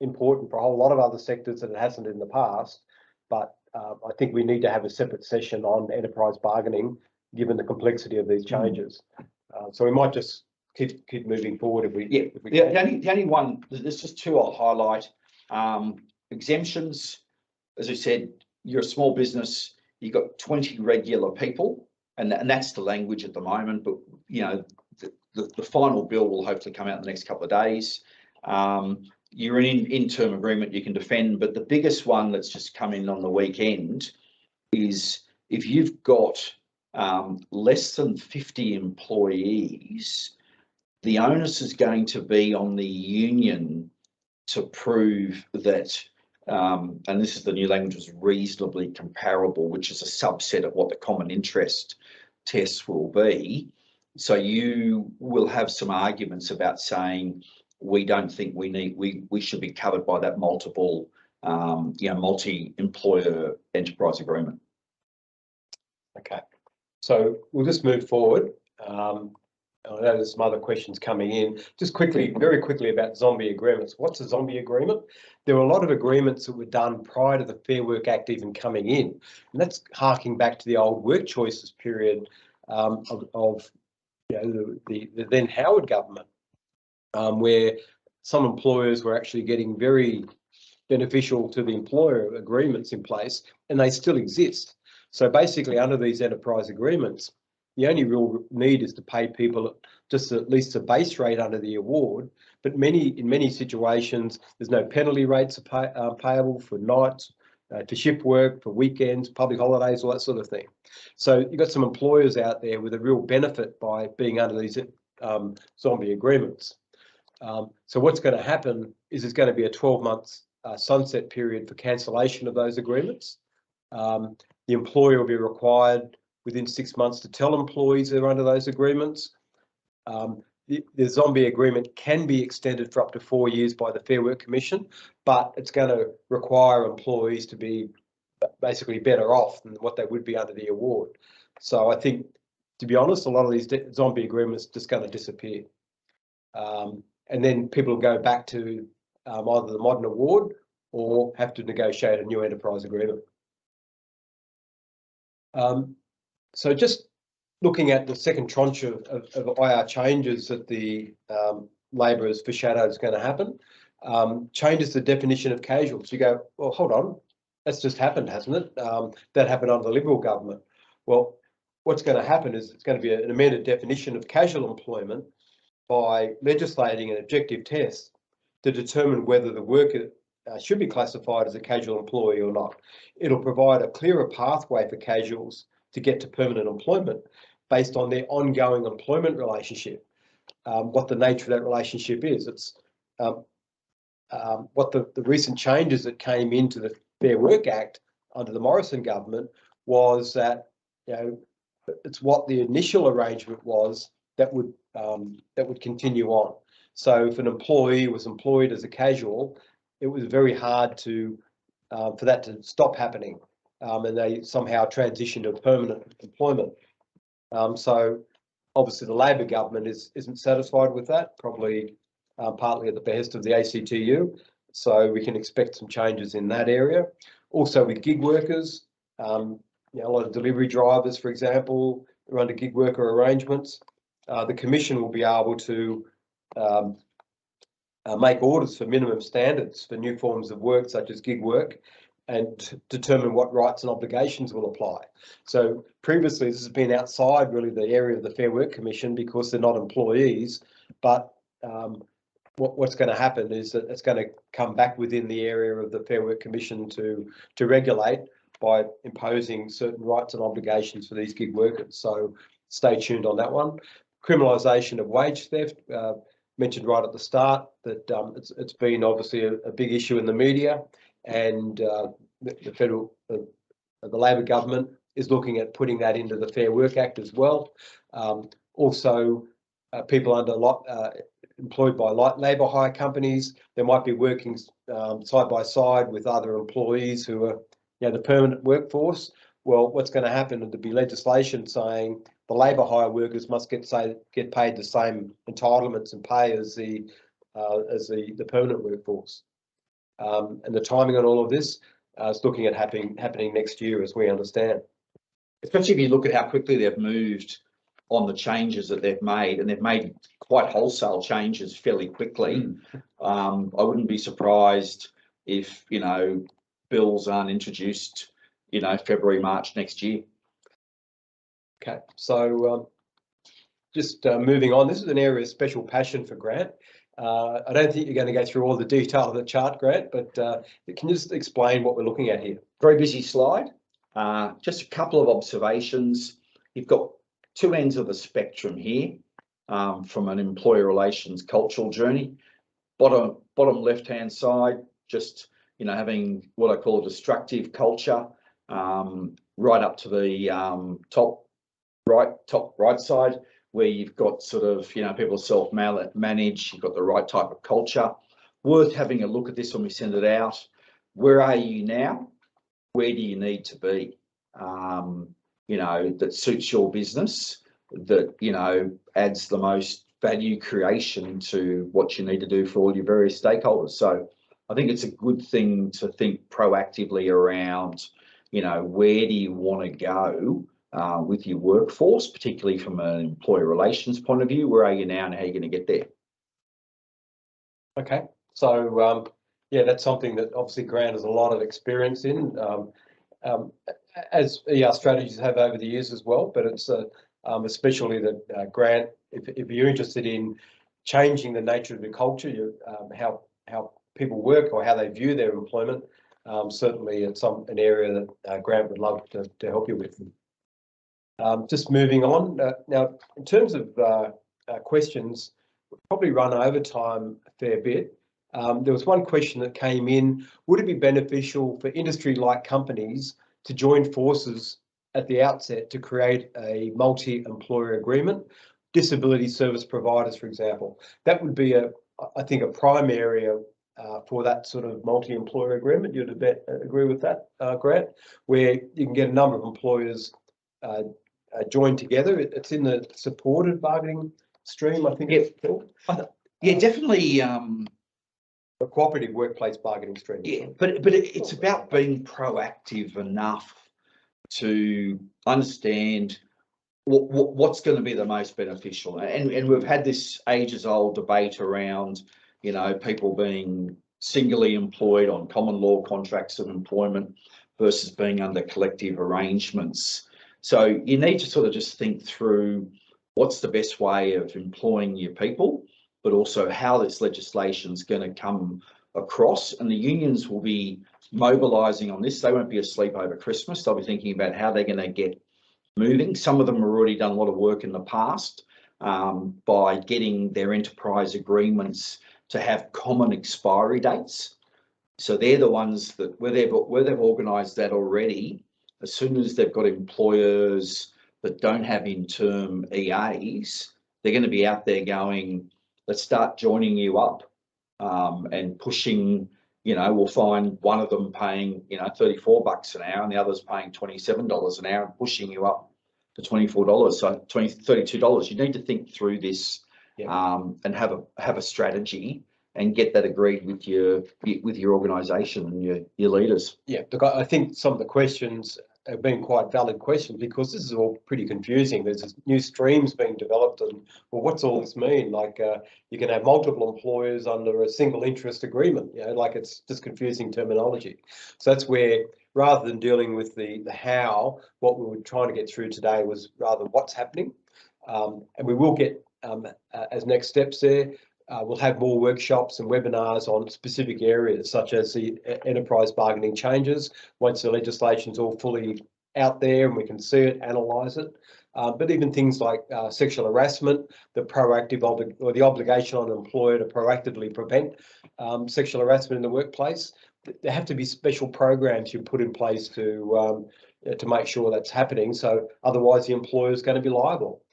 important for a whole lot of other sectors than it hasn't in the past. But I think we need to have a separate session on enterprise bargaining, given the complexity of these changes. So we might just keep moving forward if we. Yeah. The only one. There's just two I'll highlight. Exemptions. As I said, you're a small business. You've got 20 regular people, and that's the language at the moment. But you know, the final bill will hopefully come out in the next couple of days. You're in interim agreement you can defend, but the biggest one that's just come in on the weekend is if you've got less than 50 employees, the onus is going to be on the union to prove that, and this is the new language, was reasonably comparable, which is a subset of what the common interest test will be. So you will have some arguments about saying, we don't think we should be covered by that multiple, you know, multi-employer enterprise agreement. Okay, so we'll just move forward. I know there's some other questions coming in. Just quickly, very quickly, about zombie agreements. What's a zombie agreement? There were a lot of agreements that were done prior to the Fair Work Act even coming in, and that's harking back to the old work choices period of you know, the then Howard government, where some employers were actually getting very beneficial to the employer agreements in place, and they still exist. So basically, under these enterprise agreements, the only real need is to pay people just at least a base rate under the award. But in many situations, there's no penalty rates payable for nights, to shift work, for weekends, public holidays, all that sort of thing. So you've got some employers out there with a real benefit by being under these zombie agreements. So what's going to happen is there's going to be a 12-month sunset period for cancellation of those agreements. The employer will be required within 6 months to tell employees they're under those agreements. The zombie agreement can be extended for up to 4 years by the Fair Work Commission, but it's going to require employees to be basically better off than what they would be under the award. So I think, to be honest, a lot of these zombie agreements are just going to disappear. And then people will go back to either the modern award or have to negotiate a new enterprise agreement. So just looking at the second tranche of IR changes that the Labor has foreshadowed is going to happen, changes the definition of casuals. You go, well, hold on, that's just happened, hasn't it? That happened under the Liberal government. Well, what's going to happen is it's going to be an amended definition of casual employment by legislating an objective test to determine whether the worker should be classified as a casual employee or not. It'll provide a clearer pathway for casuals to get to permanent employment based on their ongoing employment relationship, what the nature of that relationship is. It's what the recent changes that came into the Fair Work Act under the Morrison government was that, you know, it's what the initial arrangement was that would continue on. So if an employee was employed as a casual, it was very hard to for that to stop happening, and they somehow transitioned to permanent employment. So obviously the Labor government isn't satisfied with that, probably partly at the behest of the ACTU. So we can expect some changes in that area. Also with gig workers, you know, a lot of delivery drivers, for example, are under gig worker arrangements. The Commission will be able to make orders for minimum standards for new forms of work, such as gig work, and determine what rights and obligations will apply. So previously, this has been outside really the area of the Fair Work Commission because they're not employees. But what's going to happen is that it's going to come back within the area of the Fair Work Commission to regulate by imposing certain rights and obligations for these gig workers. So stay tuned on that one. Criminalisation of wage theft, mentioned right at the start that it's been obviously a big issue in the media, and the federal, the Labor government is looking at putting that into the Fair Work Act as well. Also, people employed by light labour hire companies, they might be working side by side with other employees who are, you know, the permanent workforce. Well, what's going to happen? There'll be legislation saying the labour hire workers must get paid the same entitlements and pay as the permanent workforce. And the timing on all of this is looking at happening next year, as we understand. Especially if you look at how quickly they've moved on the changes that they've made, and they've made quite wholesale changes fairly quickly. I wouldn't be surprised if, you know, bills aren't introduced, you know, February, March next year. Okay, so just moving on, this is an area of special passion for Grant. I don't think you're going to go through all the detail of the chart, Grant, but can you just explain what we're looking at here? Very busy slide. Just a couple of observations. You've got two ends of the spectrum here, from an employer relations cultural journey. Bottom left-hand side, just, you know, having what I call a destructive culture, right up to the top right side, where you've got sort of, you know, people self-manage, you've got the right type of culture. Worth having a look at this when we send it out. Where are you now? Where do you need to be? You know, that suits your business, that, you know, adds the most value creation to what you need to do for all your various stakeholders. So I think it's a good thing to think proactively around, you know, where do you want to go with your workforce, particularly from an employer relations point of view. Where are you now and how are you going to get there? Okay, so yeah, that's something that obviously Grant has a lot of experience in, as ER strategies have over the years as well, but it's especially that Grant, if you're interested in changing the nature of the culture, how people work or how they view their employment, certainly it's an area that Grant would love to help you with. Just moving on, now in terms of questions, we'll probably run over time a fair bit. There was one question that came in: would it be beneficial for industry-like companies to join forces at the outset to create a multi-employer agreement? Disability service providers, for example, that would be I think a prime area for that sort of multi-employer agreement. You'd agree with that, Grant, where you can get a number of employers joined together. It's in the supported bargaining stream, I think. Yeah, yeah, definitely. A cooperative workplace bargaining stream. Yeah, but it's about being proactive enough to understand what's going to be the most beneficial. And we've had this ages-old debate around, you know, people being singularly employed on common law contracts of employment versus being under collective arrangements. So you need to sort of just think through what's the best way of employing your people, but also how this legislation is going to come across. And the unions will be mobilising on this. They won't be asleep over Christmas. They'll be thinking about how they're going to get moving. Some of them have already done a lot of work in the past by getting their enterprise agreements to have common expiry dates. So they're the ones that where they've organised that already. As soon as they've got employers that don't have in-term EAs, they're going to be out there going, let's start joining you up and pushing. You know, we'll find one of them paying, you know, $34 an hour and the other's paying $27 an hour and pushing you up to $24, so $32. You need to think through this and have a strategy and get that agreed with your organisation and your leaders. Yeah, look, I think some of the questions have been quite valid questions because this is all pretty confusing. There's this new streams being developed, and well, what's all this mean? Like you can have multiple employers under a single interest agreement. You know, like it's just confusing terminology. So that's where, rather than dealing with the how, what we were trying to get through today was rather what's happening, and we will get as next steps there. We'll have more workshops and webinars on specific areas such as the enterprise bargaining changes once the legislation's all fully out there and we can see it, analyse it. But even things like sexual harassment, the proactive or the obligation on an employer to proactively prevent sexual harassment in the workplace. There have to be special programs you put in place to make sure that's happening. So otherwise the employer is going to be liable.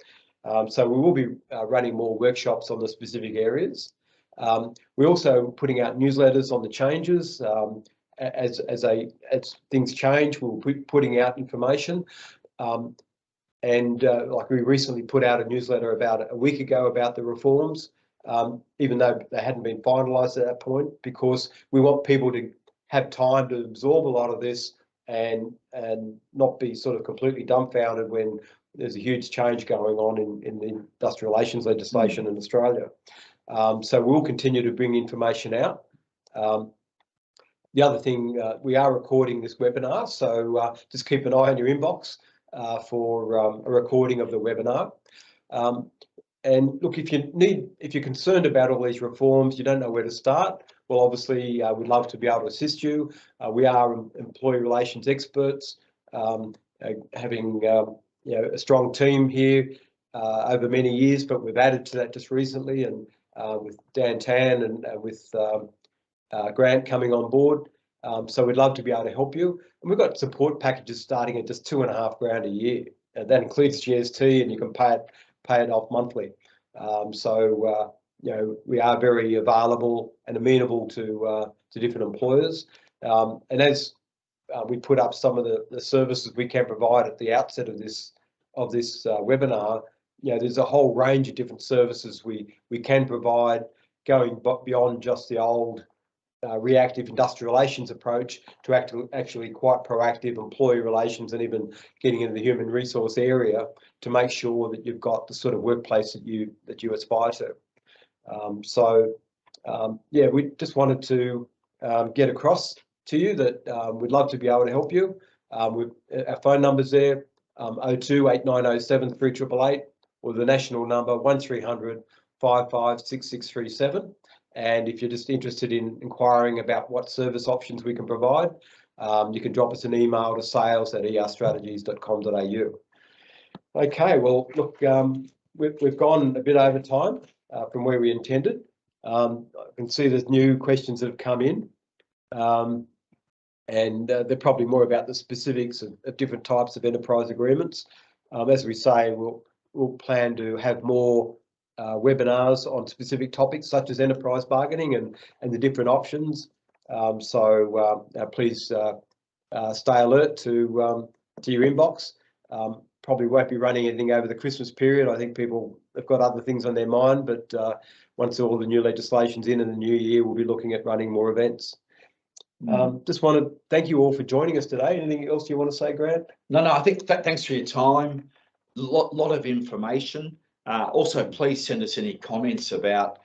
So we will be running more workshops on the specific areas. We're also putting out newsletters on the changes. As things change, we'll be putting out information. Like we recently put out a newsletter about a week ago about the reforms, even though they hadn't been finalised at that point, because we want people to have time to absorb a lot of this and not be sort of completely dumbfounded when there's a huge change going on in the industrial relations legislation in Australia. So we'll continue to bring information out. The other thing, we are recording this webinar, so just keep an eye on your inbox for a recording of the webinar. And look, if you're concerned about all these reforms, you don't know where to start, well, obviously, we'd love to be able to assist you. We are employee relations experts, having a strong team here over many years, but we've added to that just recently, and with Dan Tan and with Grant coming on board. So we'd love to be able to help you. And we've got support packages starting at just $2,500 a year. That includes GST, and you can pay it off monthly. We are very available and amenable to different employers. And as we put up some of the services we can provide at the outset of this webinar, there's a whole range of different services we can provide, going beyond just the old reactive industrial relations approach to actually quite proactive employee relations, and even getting into the human resource area to make sure that you've got the sort of workplace that you aspire to. We just wanted to get across to you that we'd love to be able to help you. Our phone number's there, 02 8907 3888, or the national number 1300 556637. And if you're just interested in inquiring about what service options we can provide, you can drop us an email to sales@erstrategies.com.au. Okay, well, look, we've gone a bit over time from where we intended. I can see there's new questions that have come in, and they're probably more about the specifics of different types of enterprise agreements. As we say, we'll plan to have more webinars on specific topics such as enterprise bargaining and the different options. Please stay alert to your inbox. Probably won't be running anything over the Christmas period. I think people have got other things on their mind, but once all the new legislation's in the new year, we'll be looking at running more events. Just want to thank you all for joining us today. Anything else you want to say, Grant? No, I think thanks for your time. Lot of information. Also, please send us any comments about,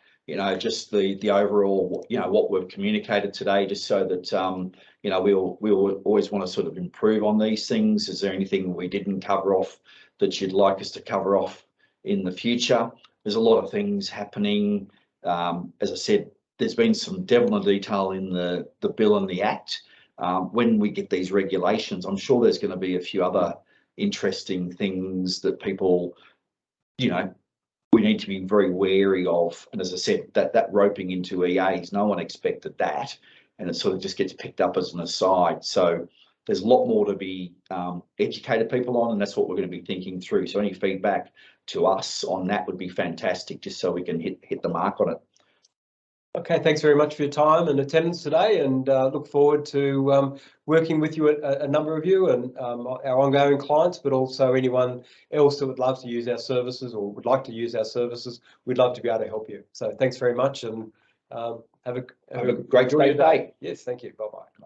just the overall, what we've communicated today, just so that, we'll always want to sort of improve on these things. Is there anything we didn't cover off that you'd like us to cover off in the future? There's a lot of things happening. As I said, there's been some devil in the detail in the bill and the act. When we get these regulations, I'm sure there's going to be a few other interesting things that people, we need to be very wary of. And as I said, that roping into EAs, no one expected that, and it sort of just gets picked up as an aside. So there's a lot more to be educated people on, and that's what we're going to be thinking through. So any feedback to us on that would be fantastic, just so we can hit the mark on it. Okay, thanks very much for your time and attendance today, and look forward to working with you, a number of you, and our ongoing clients, but also anyone else that would love to use our services or would like to use our services. We'd love to be able to help you. So thanks very much, and have a great day. Yes, thank you. Bye-bye.